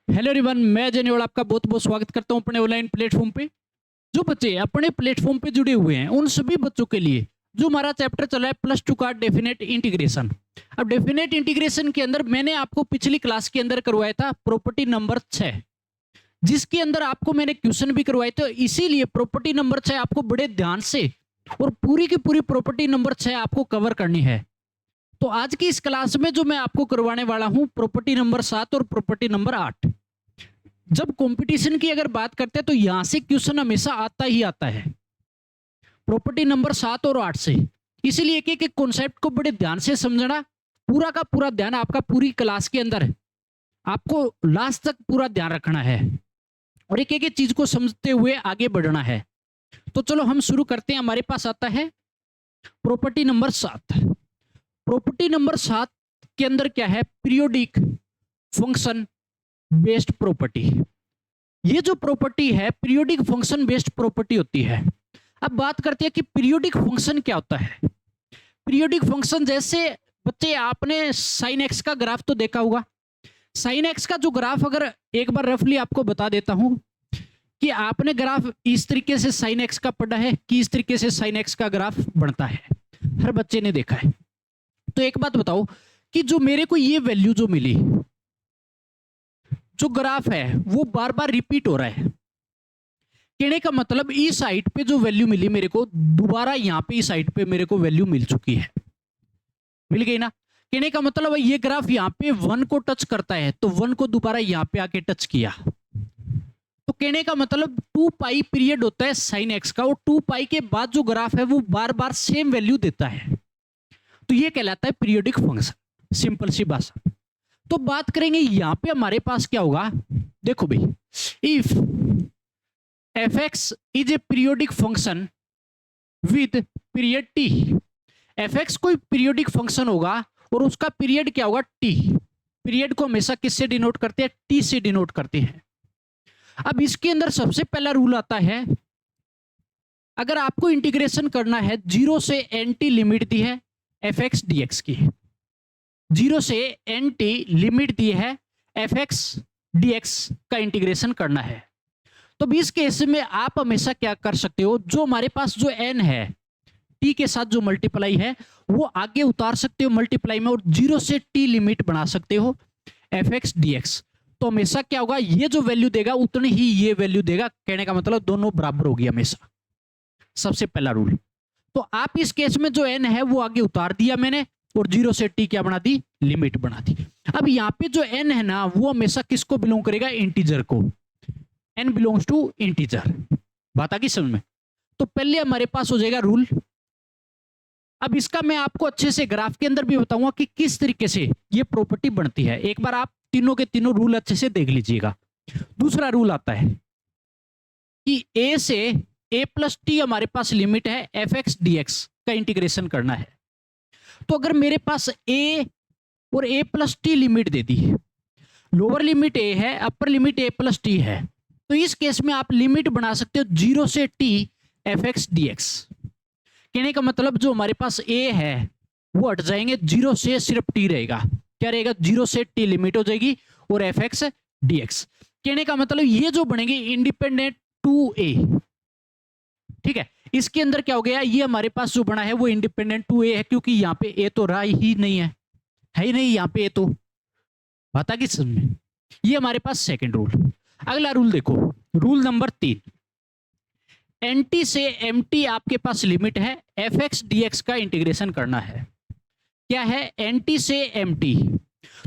Hello everyone, मैं Ajay naval आपका बहुत बहुत स्वागत करता हूं अपने ऑनलाइन प्लेटफॉर्म पे। जो बच्चे अपने प्लेटफॉर्म पे जुड़े हुए हैं उन सभी बच्चों के लिए जो हमारा चैप्टर चला है +2 का डेफिनेट इंटीग्रेशन। अब डेफिनेट इंटीग्रेशन के अंदर मैंने आपको पिछली क्लास के अंदर करवाया था प्रॉपर्टी नंबर 6, जिसके अंदर आपको मैंने क्वेश्चन भी करवाए थे। इसीलिए प्रॉपर्टी नंबर 6 आपको बड़े ध्यान से और पूरी की पूरी प्रॉपर्टी नंबर 6 आपको कवर करनी है। तो आज की इस क्लास में जो मैं आपको करवाने वाला हूं प्रॉपर्टी नंबर 7 और प्रॉपर्टी नंबर 8। जब कंपटीशन की अगर बात करते हैं तो यहां से क्वेश्चन हमेशा आता ही आता है, प्रॉपर्टी नंबर 7 और 8 से। इसीलिए एक एक कॉन्सेप्ट को बड़े ध्यान से समझना, पूरा का पूरा ध्यान आपका पूरी क्लास के अंदर आपको लास्ट तक पूरा ध्यान रखना है और एक एक चीज को समझते हुए आगे बढ़ना है। तो चलो हम शुरू करते हैं। हमारे पास आता है प्रॉपर्टी नंबर 7। प्रॉपर्टी नंबर 7 के अंदर क्या है? Periodic function based property. ये जो प्रॉपर्टी है पीरियोडिक फंक्शन बेस्ड प्रॉपर्टी होती है। अब बात करते हैं कि पीरियोडिक फंक्शन क्या होता है। पीरियोडिक फंक्शन जैसे बच्चे आपने साइन एक्स का ग्राफ तो देखा होगा। साइन एक्स का जो ग्राफ अगर एक बार रफली आपको बता देता हूं कि आपने ग्राफ इस तरीके से साइन एक्स का पढ़ा है कि इस तरीके से साइन एक्स का ग्राफ बनता है, हर बच्चे ने देखा है। तो एक बात बताओ कि जो मेरे को ये वैल्यू जो मिली, जो ग्राफ है वो बार बार रिपीट हो रहा है। कहने का मतलब इस साइड पे जो वैल्यू मिली मेरे को, दोबारा यहां पे इस साइड पे मेरे को वैल्यू मिल चुकी है, मिल गई ना। कहने का मतलब ये ग्राफ यहां पे 1 को टच करता है तो 1 को दोबारा यहां पे आके टच किया। तो कहने का मतलब 2 पाई पीरियड होता है साइन एक्स का और 2 पाई के बाद जो ग्राफ है वो बार बार सेम वैल्यू देता है। तो ये कहलाता है पीरियोडिक फंक्शन, सिंपल सी भाषा। तो बात करेंगे यहां पे हमारे पास क्या होगा। देखो भाई, if fx is a periodic function with period t। fx कोई पीरियोडिक फंक्शन होगा और उसका पीरियड क्या होगा? t। पीरियड को हमेशा किससे डिनोट करते हैं? t से डिनोट करते हैं। अब इसके अंदर सबसे पहला रूल आता है, अगर आपको इंटीग्रेशन करना है 0 से nt लिमिट दी है fx dx की, 0 से nt लिमिट दी है fx dx का इंटीग्रेशन करना है। तो इस केस में आप हमेशा क्या कर सकते हो, जो हमारे पास जो n है t के साथ जो मल्टीप्लाई है वो आगे उतार सकते हो मल्टीप्लाई में और 0 से t लिमिट बना सकते हो fx dx। तो हमेशा क्या होगा, ये जो वैल्यू देगा उतनी ही ये वैल्यू देगा। कहने का मतलब दोनों बराबर होगी हमेशा, सबसे पहला रूल। तो आप इस केस में जो n है वो आगे उतार दिया मैंने और 0 से t क्या बना दी? लिमिट बना दी। अब यहाँ पे जो n है ना वो हमेशा किसको बिलोंग करेगा? इंटीजर को। n belongs to integer. बात आ गई समझ में? तो पहले हमारे पास हो जाएगा रूल। अब इसका मैं आपको अच्छे से ग्राफ के अंदर भी बताऊंगा कि किस तरीके से ये प्रॉपर्टी बनती है। एक बार आप तीनों के तीनों रूल अच्छे से देख लीजिएगा। दूसरा रूल आता है कि a से a प्लस टी हमारे पास लिमिट है fx dx का इंटीग्रेशन करना है। तो अगर मेरे पास a और a प्लस टी लिमिट दे दी है, लोअर लिमिट a है, upper limit a plus T है, तो इस केस में आप लिमिट बना सकते हो 0 से t fx dx। कहने का मतलब जो हमारे पास a है वो हट जाएंगे, 0 से सिर्फ t रहेगा। क्या रहेगा? 0 से t लिमिट हो जाएगी और fx dx। कहने का मतलब ये जो बनेंगे इंडिपेंडेंट 2a। ठीक है, इसके अंदर क्या हो गया, ये हमारे पास जो बना है वो इंडिपेंडेंट 2a है, क्योंकि यहाँ पे a तो रहा ही नहीं है ही नहीं यहाँ पे a। तो बात आ गई समझ में? ये हमारे पास सेकंड रूल। अगला रूल देखो, रूल नंबर 3। nt से mt आपके पास लिमिट है, fx dx का इंटीग्रेशन करना है। क्या है? nt से mt।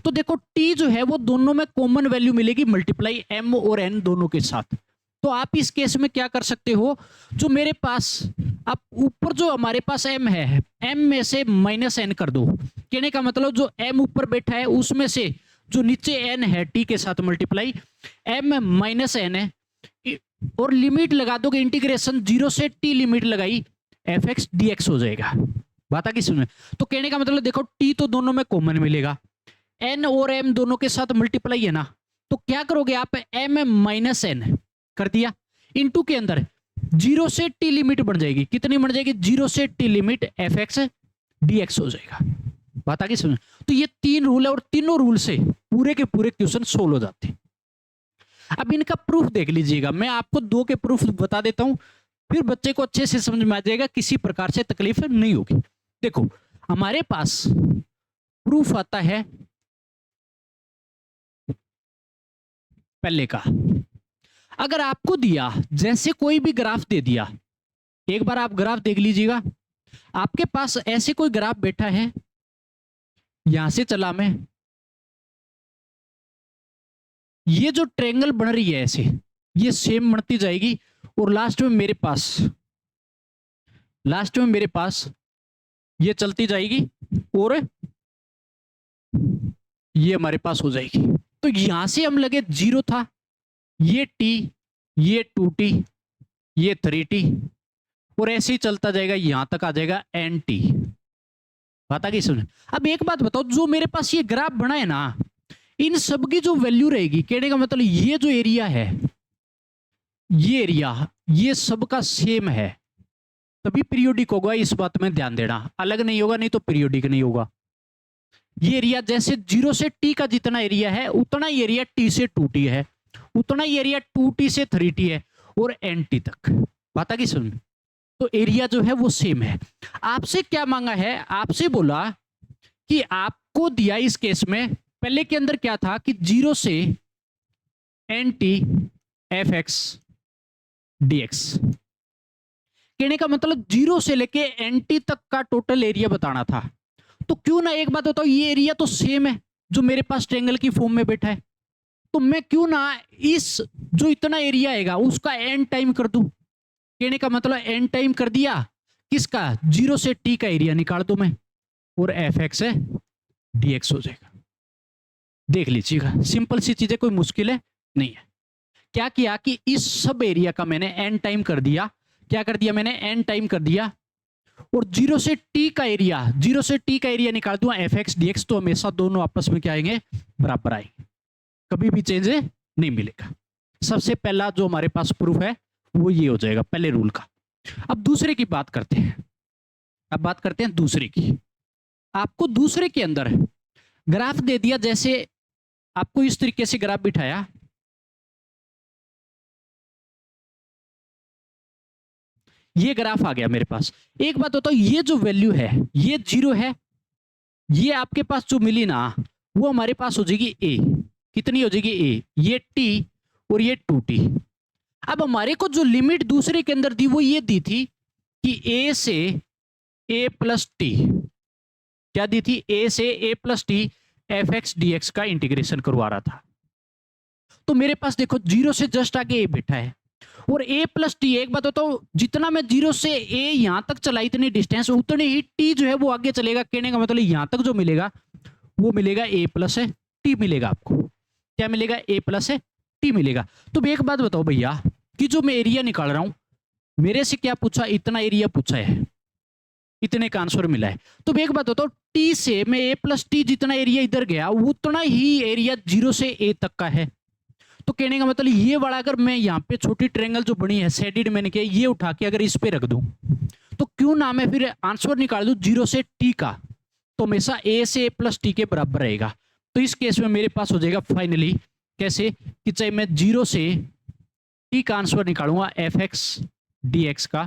तो देखो t जो है वो दोनों में कॉमन वैल्यू मिलेगी मल्टीप्लाई m और n दोनों के साथ। तो आप इस केस में क्या कर सकते हो, जो मेरे पास आप ऊपर जो हमारे पास m है, m में से माइनस n कर दो। कहने का मतलब जो m ऊपर बैठा है उसमें से जो नीचे n है t के साथ मल्टीप्लाई m माइनस n है और लिमिट लगा दोगे इंटीग्रेशन 0 से t लिमिट लगाई fx dx हो जाएगा। बात आ गई सुने? तो कहने का मतलब देखो t तो दोनों में कॉमन मिलेगा, n और m दोनों के साथ मल्टीप्लाई है ना, तो क्या करोगे आप? m माइनस n कर दिया, इनटू के अंदर 0 से t लिमिट बन जाएगी। कितनी बन जाएगी? 0 से t लिमिट fx dx हो जाएगा। बात आ गई समझ? तो ये 3 रूल है और तीनों रूल से पूरे के पूरे क्वेश्चन सोल्व हो जाते हैं। अब इनका प्रूफ देख लीजिएगा, मैं आपको दो के प्रूफ बता देता हूं, फिर बच्चे को अच्छे से समझ में आ जाएगा, किसी प्रकार से तकलीफ नहीं होगी। देखो हमारे पास प्रूफ आता है पहले का, अगर आपको दिया जैसे कोई भी ग्राफ दे दिया, एक बार आप ग्राफ देख लीजिएगा, आपके पास ऐसे कोई ग्राफ बैठा है, यहां से चला मैं, ये जो ट्रायंगल बन रही है ऐसे, ये सेम बढ़ती जाएगी और लास्ट में मेरे पास ये चलती जाएगी और ये हमारे पास हो जाएगी। तो यहां से हम लगे 0 था, ये t, ये 2t, ये 3t, और ऐसे ही चलता जाएगा, यहां तक आ जाएगा nt। बात आ गई समझ? अब एक बात बताओ, जो मेरे पास ये ग्राफ बना है ना, इन सब की जो वैल्यू रहेगी, कहने का मतलब ये जो एरिया है, ये एरिया, ये सबका सेम है, तभी पीरियोडिक होगा। इस बात में ध्यान देना, अलग नहीं होगा, नहीं तो पीरियोडिक नहीं होगा। ये एरिया जैसे 0 से t का जितना एरिया है, उतना ही एरिया t से 2t है, उतना ही एरिया 2t से 3t है, और nt तक। बात आ गई समझ? तो एरिया जो है वो सेम है। आपसे क्या मांगा है, आपसे बोला कि आपको दिया इस केस में, पहले के अंदर क्या था कि 0 से nt fx dx, कहने का मतलब 0 से लेके nt तक का टोटल एरिया बताना था। तो क्यों ना एक बात बताओ, ये एरिया तो सेम है जो मेरे पास ट्रायंगल की फॉर्म में बैठा है, तो मैं क्यों ना इस जो इतना एरिया आएगा उसका n टाइम कर दूं। कहने का मतलब n टाइम कर दिया किसका, 0 से t का एरिया निकाल दो मैं, और fx है dx हो जाएगा। देख लीजिएगा, सिंपल सी चीजें, कोई मुश्किल है नहीं है। क्या किया कि इस सब एरिया का मैंने n टाइम कर दिया, क्या कर दिया मैंने, n टाइम कर दिया, और 0 से t का एरिया निकाल दूंगा fx dx, तो हमेशा दोनों आपस में क्या आएंगे, बराबर आएंगे, कभी भी चेंज नहीं मिलेगा। सबसे पहला जो हमारे पास प्रूफ है वो ये हो जाएगा पहले रूल का। अब दूसरे की बात करते हैं, दूसरे की। आपको दूसरे के अंदर ग्राफ दे दिया, जैसे आपको इस तरीके से ग्राफ बिठाया, ये ग्राफ आ गया मेरे पास। एक बात बताओ, ये जो वैल्यू है ये 0 है, ये आपके पास जो मिली ना वो हमारे पास हो जाएगी a, कितनी हो जाएगी a, ये t और ये 2t। अब हमारे को जो लिमिट दूसरे के अंदर दी वो ये दी थी कि a से a प्लस टी, क्या दी थी, a से a plus T fx dx का इंटीग्रेशन करवा रहा था। तो मेरे पास देखो 0 से जस्ट आगे a बैठा है, और a प्लस टी, एक बात बताओ, जितना मैं 0 से a यहां तक चला इतनी डिस्टेंस, उतनी ही t जो है वो आगे चलेगा। कहने का मतलब यहां तक जो मिलेगा वो मिलेगा a प्लस है टी मिलेगा। आपको क्या मिलेगा, a प्लस है टी मिलेगा। तो एक बात बताओ भैया, कि जो मैं एरिया निकाल रहा हूं, मेरे से क्या पूछा, इतना एरिया पूछा है, इतने का आंसर मिला है। तो एक बात बताओ, t से मैं a प्लस टी जितना एरिया इधर गया, उतना ही एरिया 0 से a तक का है। तो कहने का मतलब ये वाला, अगर मैं यहाँ पे छोटी ट्रायंगल जो बनी है शेडेड मैंने किया, ये उठा के अगर इस पे रख दूं, तो क्यों ना मैं फिर आंसर निकाल दूं 0 से t का, तो हमेशा a से a प्लस टी के बराबर रहेगा। तो इस केस में मेरे पास हो जाएगा फाइनली, कैसे कि चाहे मैं 0 से t का आंसर निकालूंगा fx dx का,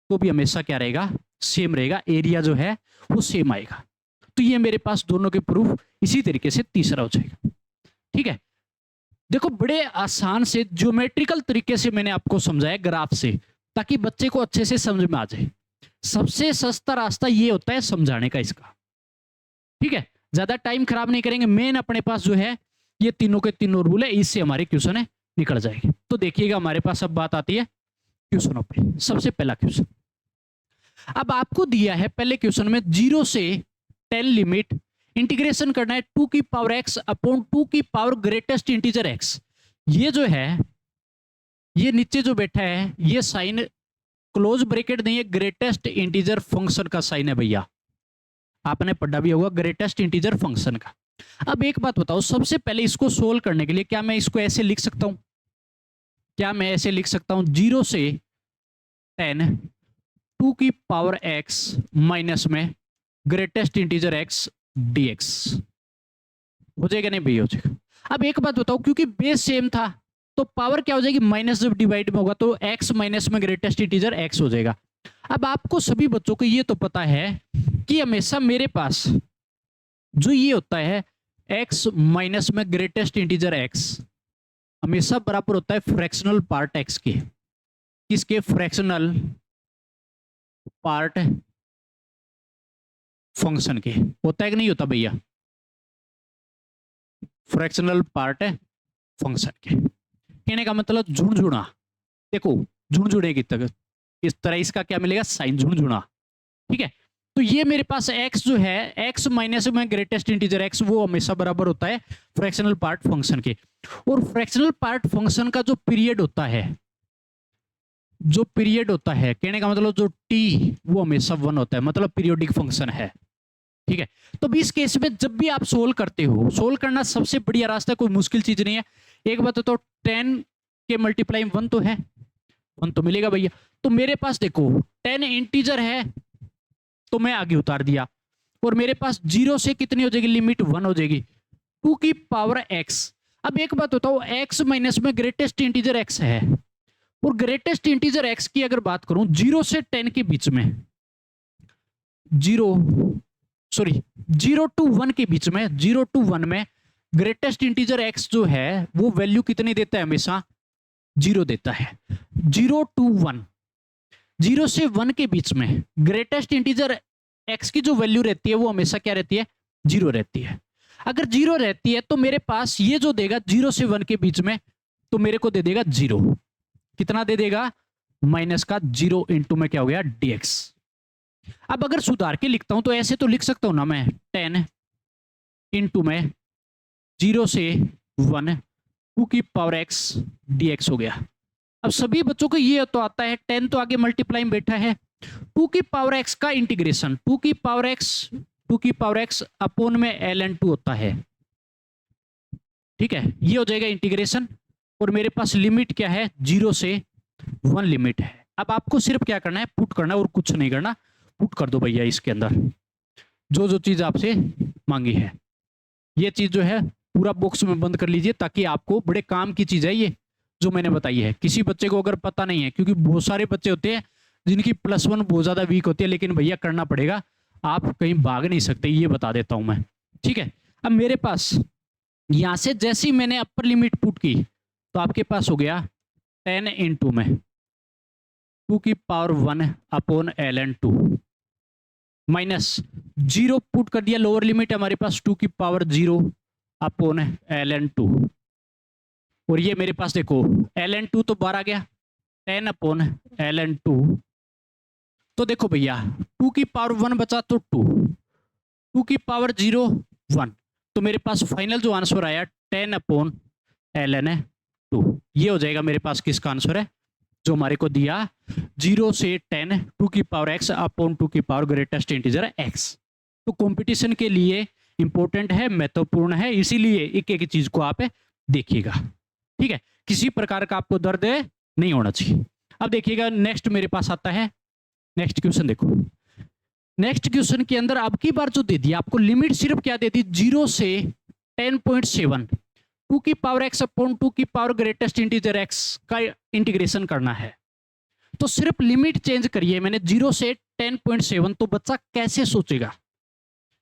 तो भी हमेशा क्या रहेगा, सेम रहेगा, एरिया जो है वो सेम आएगा। तो ये मेरे पास दोनों के प्रूफ इसी तरीके से तीसरा हो जाएगा। ठीक है, देखो बड़े आसान से ज्योमेट्रिकल तरीके से मैंने आपको समझाया ग्राफ से, ताकि बच्चे को अच्छे से समझ में आ जाए। सबसे सस्ता रास्ता ये होता है समझाने का इसका। ठीक है, ज्यादा टाइम खराब नहीं करेंगे, मेन अपने पास जो है ये तीनों के तीनों रूल है, इससे हमारे क्वेश्चन है निकल जाएंगे। तो देखिएगा हमारे पास अब बात आती है क्वेश्चनों पे। सबसे पहला क्वेश्चन, अब आपको दिया है पहले क्वेश्चन में 0 से 10 लिमिट इंटीग्रेशन करना है 2 की पावर x अपॉन 2 की पावर ग्रेटेस्ट इंटीजर x। ये जो है, ये नीचे जो बैठा है, ये साइन क्लोज ब्रैकेट नहीं है, ग्रेटेस्ट इंटीजर फंक्शन का साइन है भैया, आपने पढ़ा भी होगा ग्रेटेस्ट इंटीजर फंक्शन का। अब एक बात बताओ, सबसे पहले इसको सोल्व करने के लिए क्या मैं इसको ऐसे लिख सकता हूं, क्या मैं ऐसे लिख सकता हूं 0 से 10 2 की पावर x माइनस में ग्रेटेस्ट इंटीजर x dx, हो जाएगा नहीं भैया, हो जाएगा। अब एक बात बताओ, क्योंकि बेस सेम था तो पावर क्या हो जाएगी, माइनस जब डिवाइड में होगा तो x माइनस में ग्रेटेस्ट इंटीजर x हो जाएगा। अब आपको सभी बच्चों को ये तो पता है कि हमेशा मेरे पास जो ये होता है x माइनस में ग्रेटेस्ट इंटीजर x हमेशा बराबर होता है फ्रैक्शनल पार्ट x के। किसके, फ्रैक्शनल पार्ट फंक्शन के। होता है कि नहीं होता भैया, फ्रैक्शनल पार्ट फंक्शन के। कहने का मतलब झुणझुणा, देखो झुणझुणे की तरह इस तरह इसका क्या मिलेगा, साइन झुणझुणा। ठीक है, तो ये मेरे पास x जो है x माइनस में ग्रेटेस्ट इंटीजर x वो हमेशा बराबर होता है फ्रैक्शनल पार्ट फंक्शन के। और फ्रैक्शनल पार्ट फंक्शन का जो पीरियड होता है, जो पीरियड होता है, कहने का मतलब जो t वो हमेशा 1 होता है, मतलब पीरियोडिक फंक्शन है। ठीक है, तो इस केस में जब भी आप सोल्व करते हो, सोल्व करना सबसे बढ़िया रास्ता है, कोई मुश्किल चीज नहीं है। एक बात तो 10 के मल्टीप्लाई 1 तो है, 1 तो मिलेगा भैया। तो मेरे पास देखो 10 इंटीजर है तो मैं आगे उतार दिया, और मेरे पास 0 से कितनी हो जाएगी, लिमिट 1 हो जाएगी, 2 की पावर x। अब एक बात बताओ, x माइनस में ग्रेटेस्ट इंटीजर x है, और ग्रेटेस्ट इंटीजर x की अगर बात करूं 0 से 10 के बीच में, 0 टू 1 के बीच में, 0 टू 1 में ग्रेटेस्ट इंटीजर x जो है वो वैल्यू कितनी देता है, हमेशा 0 देता है। 0 टू 1, 0 से 1 के बीच में ग्रेटेस्ट इंटीजर x की जो वैल्यू रहती है वो हमेशा क्या रहती है, 0 रहती है। अगर 0 रहती है तो मेरे पास ये जो देगा 0 से 1 के बीच में, तो मेरे को दे देगा 0। कितना दे देगा, माइनस का 0 इंटू में क्या हो गया, dx। अब अगर सुधार के लिखता हूं तो ऐसे तो लिख सकता हूं ना मैं, 10 इंटू में 0 से 1 2 की पावर x dx हो गया। अब सभी बच्चों को ये तो आता है, 10 तो आगे मल्टीप्लाई में बैठा है, 2 की पावर x का इंटीग्रेशन, 2 की पावर x अपॉन में ln2 होता है। ठीक है, ये हो जाएगा इंटीग्रेशन, और मेरे पास लिमिट क्या है, 0 से 1 लिमिट है। अब आपको सिर्फ क्या करना है, पुट करना है, और कुछ नहीं करना, पुट कर दो भैया इसके अंदर जो जो चीज आपसे मांगी है। ये चीज जो है पूरा बॉक्स में बंद कर लीजिए, ताकि आपको बड़े काम की चीज है ये जो मैंने बताई है। किसी बच्चे को अगर पता नहीं है, क्योंकि बहुत सारे बच्चे होते हैं जिनकी +1 बहुत ज्यादा वीक होती है, लेकिन भैया करना पड़ेगा, आप कहीं भाग नहीं सकते, ये बता देता हूं मैं। ठीक है, अब मेरे पास यहां से जैसे ही मैंने अपर लिमिट पुट की तो आपके पास हो गया 10 इंटू में 2 की power 1 upon ln2 minus 0 put कर दिया, लोअर लिमिट हमारे पास 2 की पावर 0 अपॉन ln2, और ये मेरे पास देखो ln2 तो बाहर आ गया, 10 अपॉन ln2। तो देखो भैया 2 की पावर 1 बचा तो 2 की पावर 0 1, तो मेरे पास फाइनल जो आंसर आया 10 अपॉन ln2। ये हो जाएगा मेरे पास किसका आंसर है, जो हमारे को दिया 0 से 10 2 की पावर x अपॉन 2 की पावर ग्रेटेस्ट इंटीजर x। तो कंपटीशन के लिए इंपॉर्टेंट है, महत्वपूर्ण है, इसीलिए एक एक चीज को आप देखिएगा। ठीक है, किसी प्रकार का आपको दर्द नहीं होना चाहिए। अब देखिएगा नेक्स्ट मेरे पास आता है, नेक्स्ट क्वेश्चन देखो। नेक्स्ट क्वेश्चन के अंदर अब की बार जो दे दिया आपको, लिमिट सिर्फ क्या दे दी, 0 से 10.7 2 की पावर x अपॉन 2 की पावर ग्रेटेस्ट इंटीजर x का इंटीग्रेशन करना है। तो सिर्फ लिमिट चेंज करिए मैंने 0 से 10.7, तो बच्चा कैसे सोचेगा,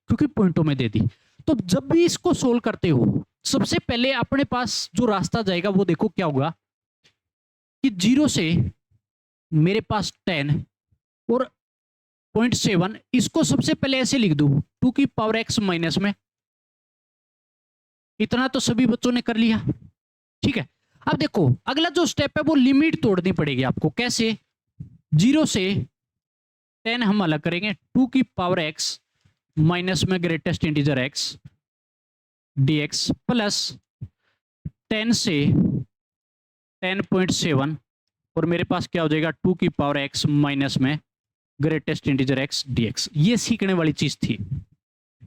क्योंकि पॉइंटों में दे दी। तो जब भी इसको सोल्व करते हो, सबसे पहले अपने पास जो रास्ता जाएगा वो देखो क्या होगा, कि 0 से मेरे पास 10 और 0.7, इसको सबसे पहले ऐसे लिख दूं 2 की पावर x माइनस में। इतना तो सभी बच्चों ने कर लिया। ठीक है, अब देखो अगला जो स्टेप है वो लिमिट तोड़नी पड़ेगी आपको। कैसे, 0 से 10 हम अलग करेंगे, 2 की पावर x माइनस में greatest integer x dx plus 10 से 10.7, और मेरे पास क्या हो जाएगा 2 की पावर x माइनस में ग्रेटेस्ट इंटीजर x dx। ये सीखने वाली चीज थी।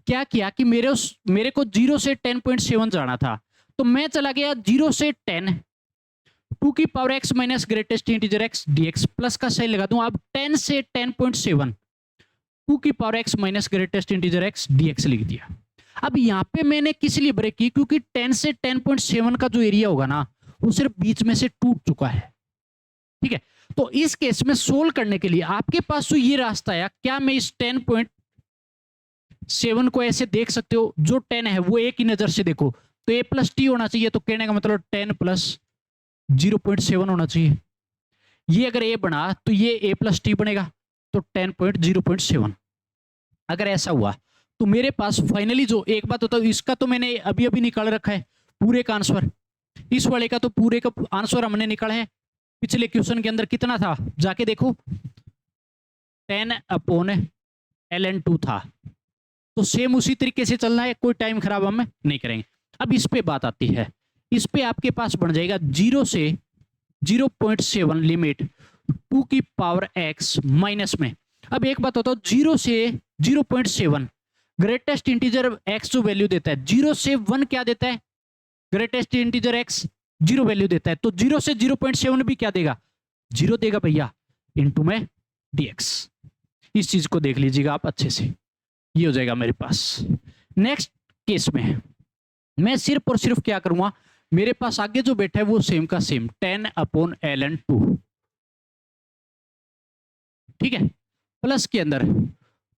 क्या किया कि मेरे को 0 से 10.7 जाना था, तो मैं चला गया 0 से 10 2 की power x minus greatest integer x dx plus का साइन लगा दूं। अब 10 से 10.7 2 की power x minus greatest integer x dx लिख दिया। अब यहां पे मैंने किस लिए ब्रेक की, क्योंकि 10 से 10.7 का जो एरिया होगा ना वो सिर्फ बीच में से टूट चुका है। ठीक है, तो इस केस में सोल्व करने के लिए आपके पास तो ये रास्ता आया, क्या मैं इस 10.7 को ऐसे देख सकते हो, जो 10 है वो एक ही नजर से देखो तो a प्लस टी होना चाहिए, तो कहने का मतलब 10 प्लस 0.7 होना चाहिए। ये अगर a बना तो ये a प्लस टी बनेगा, तो 10.0.7। अगर ऐसा हुआ तो मेरे पास फाइनली जो, एक बात होता है इसका तो मैंने अभी अभी निकाल रखा है पूरे का आंसर, इस वाले का तो पूरे का आंसर हमने निकाला है। पिछले क्वेश्चन के अंदर कितना था जाके देखो, 10/ln2 था। तो सेम उसी तरीके से चलना है, कोई टाइम खराब हम नहीं करेंगे। अब इस पे बात आती है, इस पे आपके पास बन जाएगा 0 से 0.7 लिमिट 2 की पावर x माइनस में। अब एक बात होता है 0 से 0.7 ग्रेटेस्ट इंटीजर x जो वैल्यू देता है, 0 से 1 क्या देता है, ग्रेटेस्ट इंटीजर x 0 वैल्यू देता है, तो 0 से 0.7 भी क्या देगा, 0 देगा भैया, इनटू में dx। इस चीज को देख लीजिएगा आप अच्छे से, ये हो जाएगा मेरे पास। नेक्स्ट केस में मैं सिर्फ और सिर्फ क्या करूंगा, मेरे पास आगे जो बैठा है वो सेम का सेम 10/ln2, ठीक है, प्लस के अंदर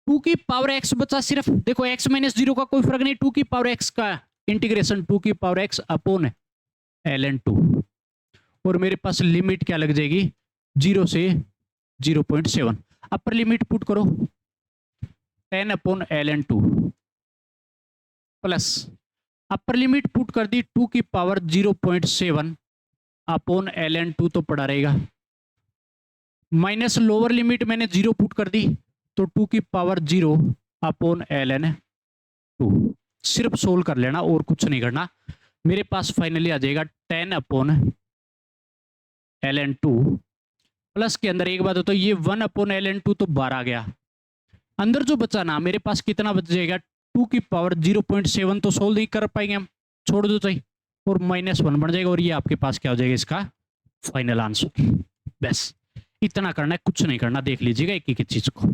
2 की पावर x बचा सिर्फ, देखो x माइनस 0 का कोई फर्क नहीं, 2 की पावर x का इंटीग्रेशन 2 की पावर x अपॉन ln2, और मेरे पास लिमिट क्या लग जाएगी 0 से 0.7। अपर लिमिट पुट करो 10/ln2 प्लस अपर लिमिट पुट कर दी 2 की पावर 0.7 अपॉन ln2 तो पड़ा रहेगा, माइनस लोअर लिमिट मैंने 0 पुट कर दी तो 2 की पावर 0 अपॉन ln2। सिर्फ सोल्व कर लेना और कुछ नहीं करना, मेरे पास फाइनली आ जाएगा 10/ln2 प्लस के अंदर एक बात हो तो ये 1/ln2 तो बाहर आ गया, अंदर जो बचा ना मेरे पास कितना बच जाएगा 2 की पावर 0.7 तो सोल्व नहीं कर पाएंगे हम, छोड़ दो चाहिए, और -1 बन जाएगा, और ये आपके पास क्या हो जाएगा इसका फाइनल आंसर। बस इतना करना है, कुछ नहीं करना, देख लीजिएगा एक एक चीज को,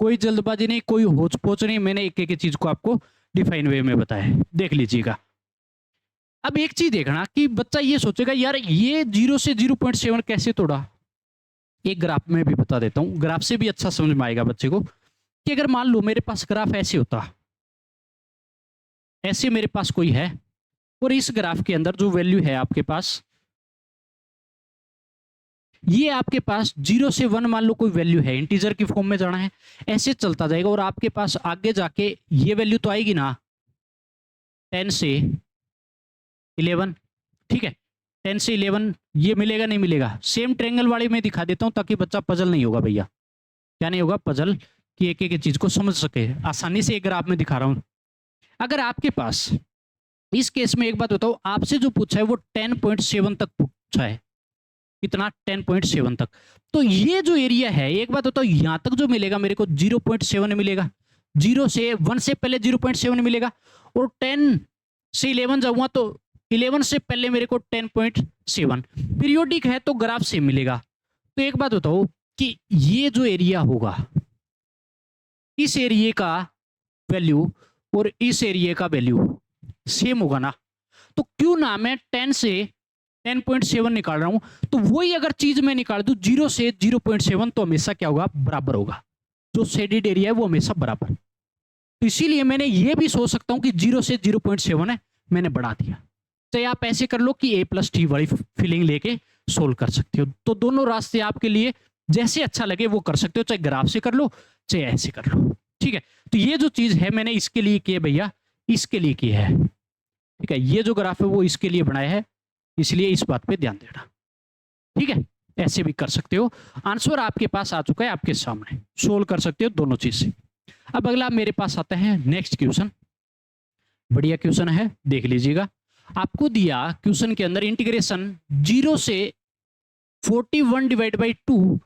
कोई जल्दबाजी नहीं, कोई होच पोच नहीं, मैंने एक एक चीज को आपको डिफाइन वे में बताया है, देख लीजिएगा। अब एक चीज देखना कि बच्चा ये सोचेगा यार ये 0 से 0.7 कैसे तोड़ा, एक ग्राफ में भी बता देता हूं, ग्राफ से भी अच्छा समझ में आएगा बच्चे को, कि अगर मान लो मेरे पास ग्राफ ऐसे होता, ऐसे मेरे पास कोई है, और इस ग्राफ के अंदर जो वैल्यू है आपके पास, ये आपके पास 0 से 1 मान लो कोई वैल्यू है, इंटीजर की फॉर्म में जाना है, ऐसे चलता जाएगा, और आपके पास आगे जाके ये वैल्यू तो आएगी ना 10 से 11, ठीक है, 10 से 11 ये मिलेगा नहीं मिलेगा, सेम ट्रायंगल वाले में दिखा देता हूं ताकि बच्चा पजल नहीं होगा भैया, क्या नहीं होगा पजल, कि एक एक चीज को समझ सके, आसानी से एक ग्राफ में दिखा रहा हूं। अगर आपके पास इस केस में एक बात बताओ, आपसे जो पूछा है वो 10.7 तक पूछा है, कितना 10.7 तक, तो ये जो एरिया है एक बात बताओ यहां तक जो मिलेगा मेरे को 0.7 मिलेगा, 0 से 1 से पहले 0.7 मिलेगा, और 10 से 11 जाऊंगा तो 11 से पहले मेरे को 10.7, पीरियोडिक है तो ग्राफ से मिलेगा। तो एक बात बताओ कि ये जो एरिया होगा, इस एरिया का वैल्यू और इस एरिया का वैल्यू सेम होगा ना, तो क्यों ना मैं 10 से 10.7 निकाल रहा हूं, तो वही अगर चीज मैं निकाल दूं 0 से 0.7 तो हमेशा क्या होगा, बराबर होगा, जो शेडेड एरिया है वो हमेशा बराबर। तो इसीलिए मैंने ये भी सोच सकता हूं कि 0 से 0.7 है, मैंने बढ़ा दिया। चाहे आप ऐसे कर लो कि a प्लस टी वाली फीलिंग लेके सोल्व कर सकते हो, तो दोनों रास्ते आपके लिए जैसे अच्छा लगे वो कर सकते हो, चाहे ग्राफ से कर लो चाहे ऐसे कर लो, ठीक है। तो ये जो चीज है मैंने इसके लिए की है भैया, इसके लिए की है, ठीक है, ये जो ग्राफ है वो इसके लिए बनाया है, इसलिए इस बात पे ध्यान देना, ठीक है, ऐसे भी कर सकते हो। आंसर आपके पास आ चुका है आपके सामने, सोल्व कर सकते हो दोनों चीज से। अब अगला मेरे पास आता है नेक्स्ट क्वेश्चन, बढ़िया क्वेश्चन है, देख लीजिएगा। आपको दिया क्वेश्चन के अंदर इंटीग्रेशन 0 से 41 डिवाइड बाई 2,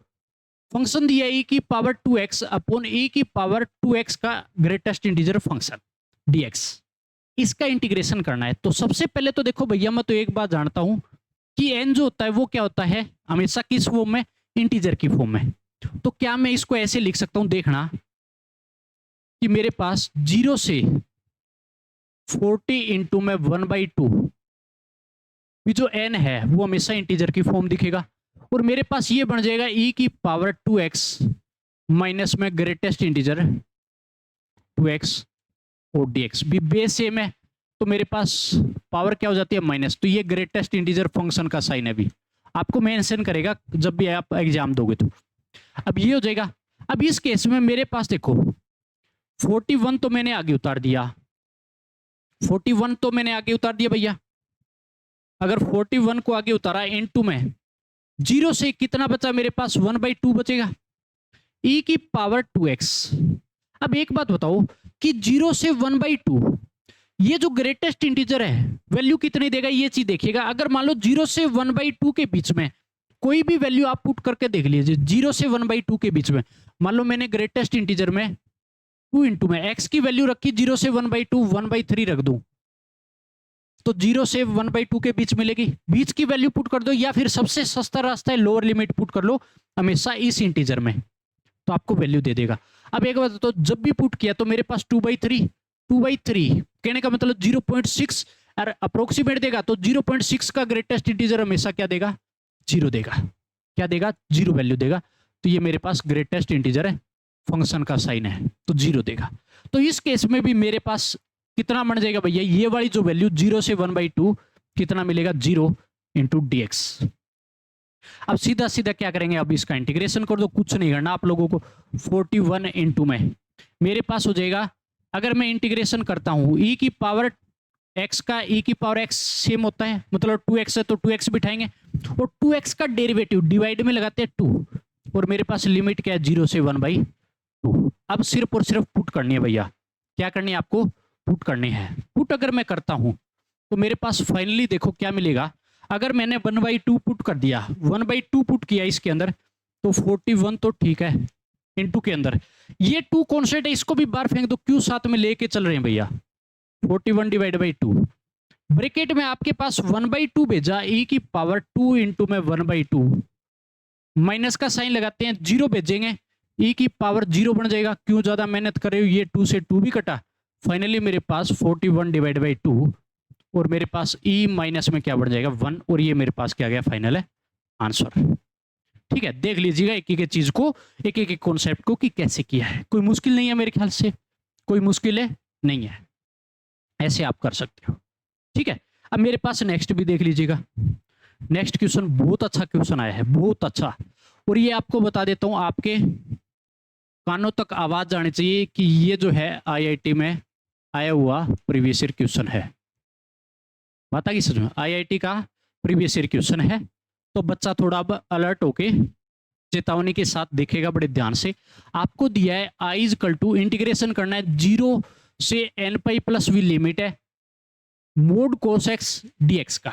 फंक्शन दिया e की पावर 2x अपॉन e की पावर 2x का ग्रेटेस्ट इंटीजर फंक्शन dx, इसका इंटीग्रेशन करना है। तो सबसे पहले तो देखो भैया मैं तो एक बात जानता हूं कि n जो होता है वो क्या होता है हमेशा किस फॉर्म में, इंटीजर की फॉर्म में। तो क्या मैं इसको ऐसे लिख सकता हूं, देखना कि मेरे पास 0 से 40 इंटू में 1/2 भी जो n है वो हमेशा इंटीजर की फॉर्म दिखेगा, और मेरे पास ये बन जाएगा e की पावर 2x माइनस में ग्रेटेस्ट इंटीजर 2x और dx भी बेस सेम है, तो मेरे पास पावर क्या हो जाती है माइनस, तो ये ग्रेटेस्ट इंटीजर फंक्शन का साइन है, भी आपको मेंशन करेगा जब भी आप एग्जाम दोगे तो। अब ये हो जाएगा। अब इस केस में मेरे पास देखो 41 तो मैंने आगे उतार दिया, 41 तो मैंने आगे उतार दिया भैया। अगर 41 को आगे उतारा इनटू में 0 से कितना बचा मेरे पास 1/2 बचेगा e की पावर 2x। अब एक बात बताओ कि 0 से 1/2 ये जो ग्रेटेस्ट इंटीजर है वैल्यू कितनी देगा, ये चीज देखिएगा। अगर मान लो 0 से 1/2 के बीच में कोई भी वैल्यू आप पुट करके देख लीजिए, 0 से 1/2 के बीच में मान लो मैंने ग्रेटेस्ट इंटीजर में 2 इंटू में x की वैल्यू रखी 0 से 1/2 1/3 रख दूं तो 0 से 1/2 के बीच मिलेगी, बीच की वैल्यू पुट कर दो, या फिर सबसे सस्ता रास्ता है लोअर लिमिट पुट कर लो हमेशा इस इंटीजर में, तो आपको वैल्यू दे देगा। अब एक बात तो जब भी पुट किया तो मेरे पास 2/3 कहने का मतलब 0.6 और अप्रोक्सीमेट देगा, तो 0.6 का ग्रेटेस्ट इंटीजर हमेशा क्या देगा 0 देगा, क्या देगा 0 वैल्यू देगा, तो ये मेरे पास ग्रेटेस्ट इंटीजर है, फंक्शन का साइन है तो 0 देगा। तो इस केस में भी मेरे पास कितना बन जाएगा भैया, ये वाली जो वैल्यू 0 से 1/2 कितना मिलेगा 0 इंटू dx। अब सीधा सीधा क्या करेंगे, अब इसका इंटीग्रेशन कर दो, कुछ नहीं करना आप लोगों को। 41 इंटू में मेरे पास हो जाएगा, अगर मैं इंटीग्रेशन करता हूं e की पावर x का e की पावर x सेम होता है, मतलब 2x है तो 2x बिठाएंगे, और 2x का डेरिवेटिव डिवाइड में लगाते हैं 2, और मेरे पास लिमिट क्या है 0 से 1/2। अब सिर्फ और सिर्फ पुट करनी है भैया, क्या करनी है आपको पुट करनी है। पुट अगर मैं करता हूं तो मेरे पास फाइनली देखो क्या मिलेगा, अगर मैंने 1/2 पुट कर दिया, 1/2 पुट किया इसके अंदर तो 41 तो ठीक है, इनटू के अंदर ये 2 कॉन्स्टेंट है, इसको भी बाहर फेंक दो, क्यों साथ में लेके चल रहे हैं भैया, 41 डिवाइड बाई 2 ब्रैकेट में आपके पास 1/2 भेजा, e की पावर 2 इंटू में 1/2 माइनस का साइन लगाते हैं, 0 भेजेंगे e की पावर 0 बन जाएगा, क्यों ज्यादा मेहनत कर रहे हो, ये 2 से 2 भी कटा, फाइनली मेरे पास 41 डिवाइड बाई 2 और मेरे पास e माइनस में क्या बढ़ जाएगा 1, और ये मेरे पास क्या गया फाइनल है आंसर। ठीक है, देख लीजिएगा एक एक चीज को, एक एक कॉन्सेप्ट को कि कैसे किया है, कोई मुश्किल नहीं है मेरे ख्याल से, कोई मुश्किल है नहीं है, ऐसे आप कर सकते हो। ठीक है, अब मेरे पास नेक्स्ट भी देख लीजिएगा। नेक्स्ट क्वेश्चन बहुत अच्छा क्वेश्चन आया है, बहुत अच्छा, और ये आपको बता देता हूं, आपके कानों तक आवाज जानी चाहिए कि ये जो है आईआईटी में आया हुआ प्रीवियस ईयर क्वेश्चन है। बात आ गई समझ में, आईआईटी का प्रीवियस ईयर क्वेश्चन है, तो बच्चा थोड़ा अब अलर्ट होके चेतावनी के साथ देखेगा बड़े ध्यान से। आपको दिया है i इक्वल टू इंटीग्रेशन करना है 0 से n pi plus v, limit है मोड कोस एक्स dx का,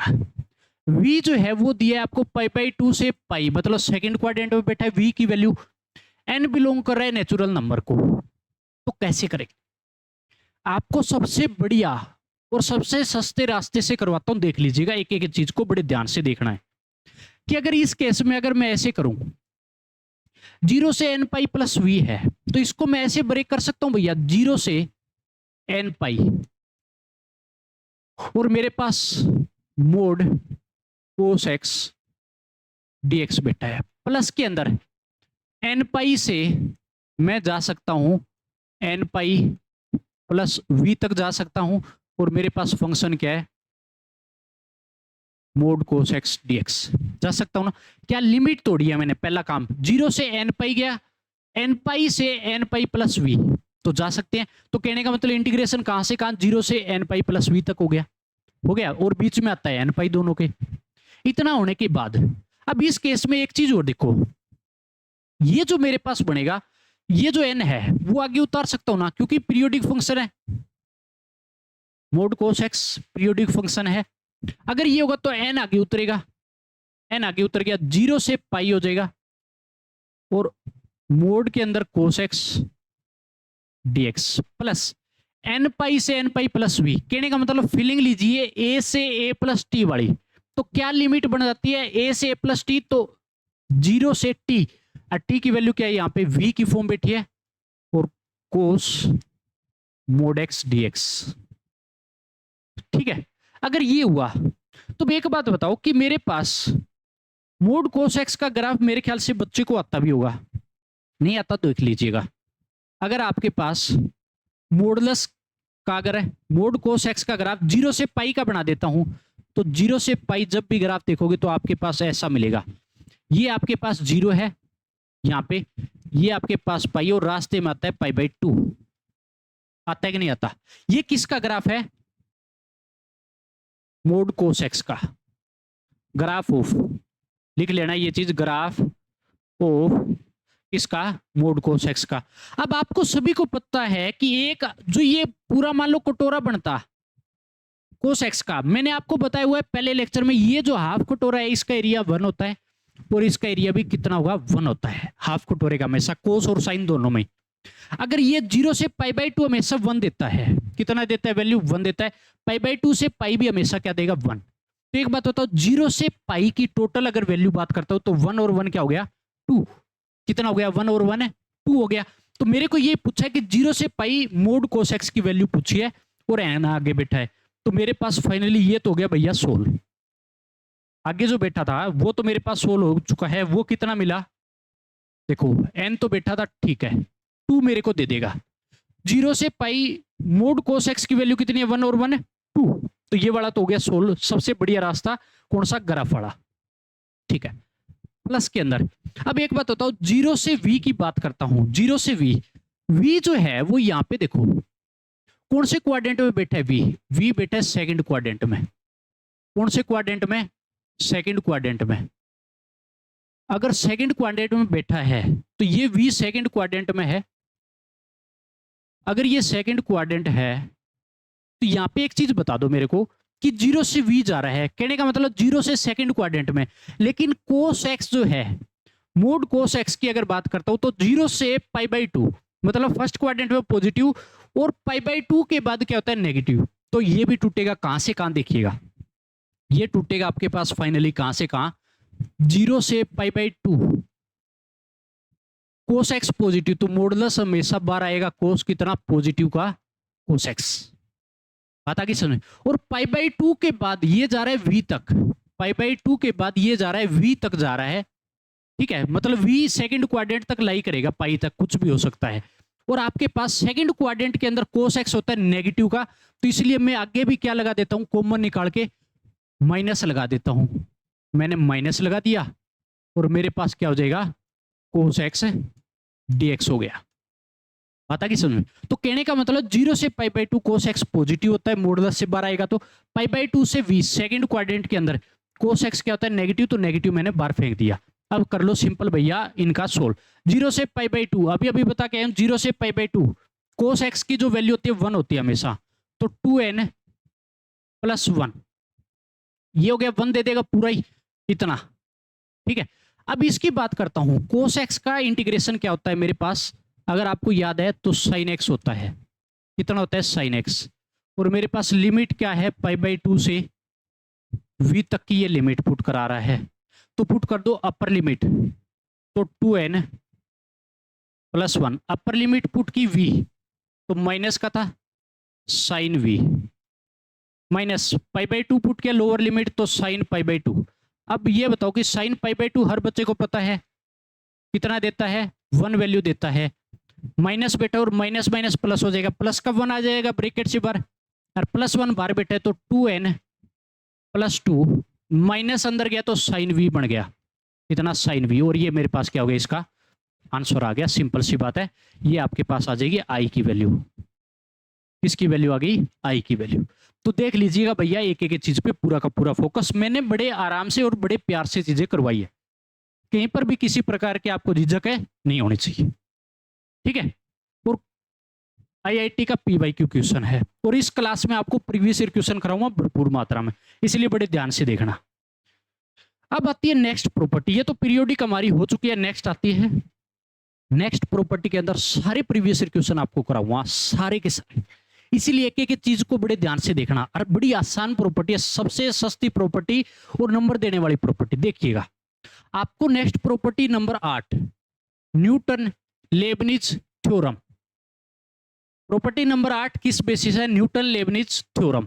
v जो है वो दिया है आपको पाई/2 से पाई, मतलब सेकंड क्वाड्रेंट में बैठा है, v की वैल्यू n बिलोंग कर रहा है नेचुरल नंबर को, तो कैसे करेंगे। आपको सबसे बढ़िया और सबसे सस्ते रास्ते से करवाता हूं, देख लीजिएगा एक एक चीज को बड़े ध्यान से देखना है कि अगर इस केस में अगर मैं ऐसे करूं 0 से n पाई प्लस वी है, तो इसको मैं ऐसे ब्रेक कर सकता हूं भैया 0 से n पाई, और मेरे पास मोड कोस एक्स dx बैठा है, प्लस के अंदर n पाई से मैं जा सकता हूं n पाई प्लस वी तक जा सकता हूं, और मेरे पास फंक्शन क्या है मोड कोस एक्स dx जा सकता हूं ना। क्या लिमिट तोड़ी है मैंने, पहला काम 0 से n पाई गया, n पाई से n पाई प्लस वी तो जा सकते हैं, तो कहने का मतलब इंटीग्रेशन कहां से कहां 0 से n पाई प्लस वी तक हो गया, और बीच में आता है n पाई दोनों के। इतना होने के बाद अब इस केस में एक चीज और देखो, ये जो मेरे पास बनेगा, ये जो n है वो आगे उतार सकता हूं ना, क्योंकि पीरियोडिक फंक्शन है, mod cos x periodic function है। अगर ये होगा तो n आगे उतरेगा, n आगे उतर गया 0 से पाई हो जाएगा, और मोड के अंदर कोस एक्स dx प्लस n पाई से n पाई प्लस वी, कहने का मतलब फीलिंग लीजिए a से a प्लस टी वाली, तो क्या लिमिट बन जाती है a से a प्लस टी, तो 0 से t, और t की वैल्यू क्या है यहाँ पे v की फॉर्म बैठी है, और कोस मोड एक्स dx। ठीक है, अगर ये हुआ तो अब एक बात बताओ कि मेरे पास मोड कोस एक्स का ग्राफ मेरे ख्याल से बच्चे को आता भी होगा, नहीं आता तो देख लीजिएगा। अगर आपके पास मोडलस का अगर है मोड कोस एक्स का ग्राफ 0 से पाई का बना देता हूं, तो 0 से पाई जब भी ग्राफ देखोगे तो आपके पास ऐसा मिलेगा। ये आपके पास 0 है यहाँ पे, ये आपके पास पाई और रास्ते में आता है पाई बाई 2। आता है कि नहीं आता? ये किसका ग्राफ है? मोड कोस एक्स का ग्राफ ऑफ, लिख लेना ये चीज, ग्राफ ऑफ इसका मोड कोस एक्स का। अब आपको सभी को पता है कि एक जो ये पूरा मान लो कटोरा बनता कोस एक्स का, मैंने आपको बताया हुआ है पहले लेक्चर में, ये जो हाफ कटोरा है इसका एरिया 1 होता है और इसका एरिया भी कितना होगा? 1 होता है हाफ कटोरे का, हमेशा कोस और साइन दोनों में। अगर ये 0 से पाई बाई 2 हमेशा 1 देता है, कितना देता है? वैल्यू 1 देता है। पाई बाई 2 से पाई भी हमेशा क्या देगा? 1। तो एक बात बताओ, 0 से पाई की टोटल अगर वैल्यू बात करता हूं तो 1 और 1 क्या हो गया? 2। कितना हो गया? 1 और 1 है 2 हो गया। तो मेरे को ये पूछा है कि 0 से पाई मोड कोस एक्स की वैल्यू पूछी है और एन आगे बैठा है, तो मेरे पास फाइनली ये तो हो गया भैया 16। आगे जो बैठा था वो तो मेरे पास 16 हो चुका है, वो कितना मिला? देखो एन तो बैठा था, ठीक है, 2 मेरे को दे देगा। 0 से पाई मोड कोस एक्स की वैल्यू कितनी है? 1 और 1 है 2, तो ये वाला तो हो गया 16। सबसे बढ़िया रास्ता कौन सा? ग्राफ वाला, ठीक है, प्लस के अंदर। अब एक बात बताओ, 0 से v की बात करता हूं, 0 से v जो है वो यहां पे देखो कौन से क्वाड्रेंट में बैठा है? v बैठा है सेकंड क्वाड्रेंट में। कौन से क्वाड्रेंट में? सेकंड क्वाड्रेंट में। अगर सेकंड क्वाड्रेंट में बैठा है तो ये v सेकंड क्वाड्रेंट में है। अगर ये सेकंड क्वाड्रेंट है तो यहां पे एक चीज बता दो मेरे को कि 0 से v जा रहा है, कहने का मतलब 0 से सेकंड क्वाड्रेंट में, लेकिन कोस एक्स जो है मोड कोस एक्स की अगर बात करता हूं तो 0 से पाई बाई 2, मतलब फर्स्ट क्वाड्रेंट में पॉजिटिव और पाई बाई 2 के बाद क्या होता है? नेगेटिव। तो ये भी टूटेगा कहां से कहां? देखिएगा, ये टूटेगा आपके पास फाइनली कहां से कहां? 0 से पाई बाई 2 कोस एक्स पॉजिटिव, तो मॉडुलस हमेशा बार आएगा कोस कितना? पॉजिटिव का कोस एक्स। बात आगे सुने। और पाई बाई 2 के बाद ये जा रहा है v तक, पाई बाई 2 के बाद ये जा रहा है v तक जा रहा है, ठीक है, मतलब v सेकंड क्वाड्रेंट तक लाई करेगा, पाई तक कुछ भी हो सकता है। और आपके पास सेकंड क्वाड्रेंट के अंदर कोस एक्स होता है नेगेटिव का, तो इसलिए मैं आगे भी क्या लगा देता हूं? कॉमन निकाल के माइनस लगा देता हूं। मैंने माइनस लगा दिया और मेरे पास क्या हो जाएगा? कोस एक्स dx हो गया। आता कि समझ में? तो कहने का मतलब 0 से पाई बाई 2 कोस एक्स पॉजिटिव होता है, मॉडुलस से बाहर आएगा, तो पाई बाई 2 से v सेकंड क्वाड्रेंट के अंदर कोस एक्स क्या होता है? नेगेटिव, तो नेगेटिव मैंने बाहर फेंक दिया। अब कर लो सिंपल भैया इनका सोल्व। 0 से पाई बाई 2, अभी बता के 0 से पाई बाई 2 कोस एक्स की जो वैल्यू होती है 1 होती है हमेशा, तो 2n प्लस 1, ये हो गया 1 दे देगा पूरा ही इतना, ठीक है। अब इसकी बात करता हूं, कोस एक्स का इंटीग्रेशन क्या होता है मेरे पास? अगर आपको याद है तो साइन एक्स होता है, कितना होता है? Sign X. और मेरे पास लिमिट क्या है? पाई बाई 2 से v तक की ये लिमिट पुट करा रहा है, तो पुट कर दो अपर लिमिट, तो 2n plus 1, upper limit put की v, तो माइनस का था sine v, minus pi by 2 put किया लोअर लिमिट, तो साइन पाई बाई 2। अब ये बताओ कि साइन पाई बाई 2 हर बच्चे को पता है कितना देता है? 1 वैल्यू देता है। माइनस बेटा और माइनस माइनस प्लस हो जाएगा, प्लस का 1 आ जाएगा ब्रैकेट से बाहर, और प्लस 1 बाहर बेटा है, तो 2n प्लस 2 माइनस अंदर गया तो साइन v बन गया, इतना साइन v, और ये मेरे पास क्या हो गया? इसका आंसर आ गया। सिंपल सी बात है, ये आपके पास आ जाएगी i की वैल्यू। किसकी वैल्यू आ गई? i की वैल्यू। तो देख लीजिएगा भैया एक एक चीज पे पूरा का पूरा फोकस मैंने बड़े आराम से और बड़े प्यार से चीजें करवाई है, कहीं पर भी किसी प्रकार के आपको झिझक है नहीं होनी चाहिए, ठीक है। और आईआईटी का पीवाईक्यू क्वेश्चन है, और इस क्लास में आपको प्रीवियस ईयर क्वेश्चन कराऊंगा भरपूर मात्रा में, इसलिए बड़े ध्यान से देखना। अब आती है नेक्स्ट प्रॉपर्टी, ये तो पीरियोडिक हमारी हो चुकी है, नेक्स्ट आती है नेक्स्ट प्रॉपर्टी के अंदर सारे प्रीवियस ईयर क्वेश्चन आपको कराऊंगा, सारे के सारे, इसीलिए एक एक चीज को बड़े ध्यान से देखना। और बड़ी आसान प्रॉपर्टी है, सबसे सस्ती प्रॉपर्टी और नंबर देने वाली प्रॉपर्टी। देखिएगा आपको next property number 8, Newton Lebanese theorem. Property number 8 किस बेसिस है? Newton Lebanese theorem.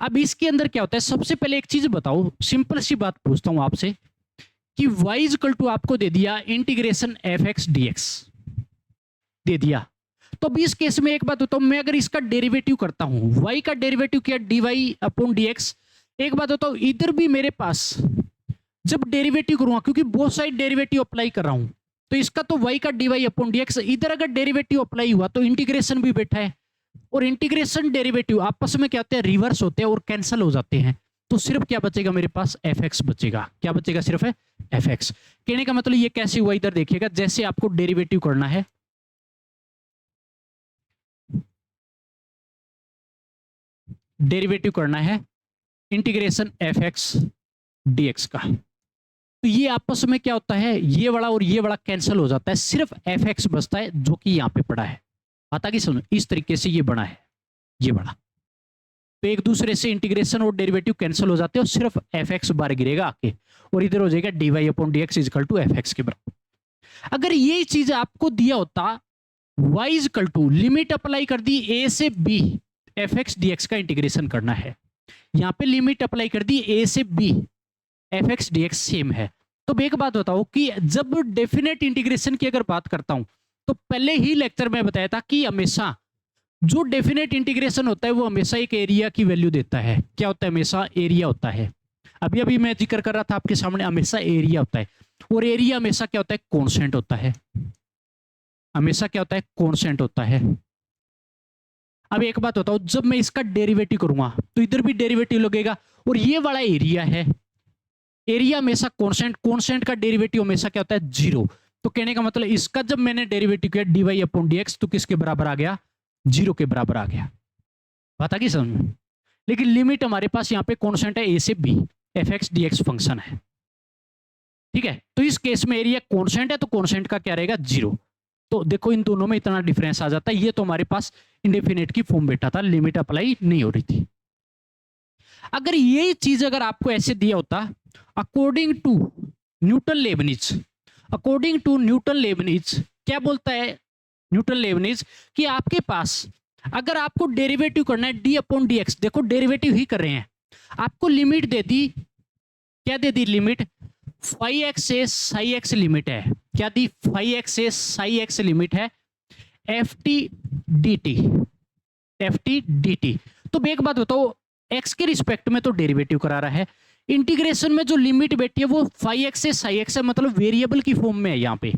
अब इसके अंदर क्या होता है, सबसे पहले एक चीज बताओ, सिंपल सी बात पूछता हूं आपसे कि y इक्वल टू आपको दे दिया integration F x D X दे दिया। तो अब इस केस में एक बात बताओ, मैं अगर इसका डेरिवेटिव करता हूं, y का डेरिवेटिव क्या, dy अपॉन dx। एक बात बताओ, इधर भी मेरे पास जब डेरिवेटिव करूंगा, क्योंकि बोथ साइड डेरिवेटिव अप्लाई कर रहा हूं, तो इसका तो y का dy अपॉन dx, इधर अगर डेरिवेटिव अप्लाई हुआ तो इंटीग्रेशन भी बैठा है, और इंटीग्रेशन डेरिवेटिव आपस में क्या होते हैं, रिवर्स होते हैं और कैंसिल हो जाते हैं। तो सिर्फ क्या बचेगा मेरे पास, एफ एक्स बचेगा। क्या बचेगा, सिर्फ है एफ एक्स। कहने का मतलब ये कैसे हुआ, इधर देखिएगा, जैसे आपको डेरिवेटिव करना है, डेरिवेटिव करना है इंटीग्रेशन एफ एक्स डीएक्स का, तो ये आपस में क्या होता है, ये वाला और ये वाला कैंसिल हो जाता है, सिर्फ एफ एक्स बचता है जो कि यहां पे पड़ा है। आता कि समझ, इस तरीके से ये बना है, ये वाला, तो एक दूसरे से इंटीग्रेशन और डेरिवेटिव कैंसिल हो जाते हैं और सिर्फ एफ एक्स बाहर गिरेगा आके, और इधर हो जाएगा d y upon d x is equal to f x के बराबर। अगर ये चीज आपको दिया होता, y is equal to limit apply कर दी a से b, f x D x का इंटीग्रेशन करना है, यहां पे लिमिट अप्लाई कर दी a से b, f x D x same है। तो एक बात बताओ कि जब डेफिनेट इंटीग्रेशन की अगर बात करता हूं, तो पहले ही लेक्चर में बताया था कि हमेशा जो डेफिनेट इंटीग्रेशन होता है वो हमेशा एक एरिया की वैल्यू देता है। क्या होता है, हमेशा एरिया होता है। अभी अभी मैं जिक्र कर रहा था आपके सामने, हमेशा एरिया होता है, और एरिया हमेशा क्या होता है, कांस्टेंट होता है, हमेशा क्या होता है, कांस्टेंट होता है। अब एक बात बताओ, जब मैं इसका डेरिवेटिव करूंगा तो इधर भी डेरिवेटिव लगेगा, और ये वाला एरिया है, एरिया हमेशा कांस्टेंट, कांस्टेंट का डेरिवेटिव हमेशा क्या होता है, जीरो। तो कहने का मतलब इसका जब मैंने डेरिवेटिव किया d y upon d x, तो किसके बराबर आ गया, जीरो के बराबर आ गया। बात आ गई समझ में। लेकिन लिमिट हमारे पास यहाँ पे कांस्टेंट है a से b, f x D x function है, ठीक है। तो इस केस में एरिया कांस्टेंट है, तो कांस्टेंट का क्या रहेगा, जीरो। तो देखो इन दोनों में इतना डिफरेंस आ जाता है। ये तो हमारे पास इंडेफिनेट की फॉर्म बैठा था, लिमिट अप्लाई नहीं हो रही थी। अगर ये चीज अगर आपको ऐसे दिया होता, according to Newton Leibniz, according to Newton Leibniz क्या बोलता है न्यूटन लेबनिज, कि आपके पास अगर आपको डेरिवेटिव करना है डी अपॉन डी एक्स, देखो डेरिवेटिव ही कर रहे हैं, आपको लिमिट दे दी, क्या दे दी, लिमिट फाई एक्स से साई एक्स लिमिट है, क्या दी, फाई एक्स से साई एक्स लिमिट है, F T D T, F T D T. तो एक बात बताओ, एक्स के रिस्पेक्ट में तो डेरिवेटिव करा रहा है, इंटीग्रेशन में जो लिमिट बैठी है वो फाई एक्स से साई एक्स है, मतलब वेरिएबल की फॉर्म में है। यहाँ पे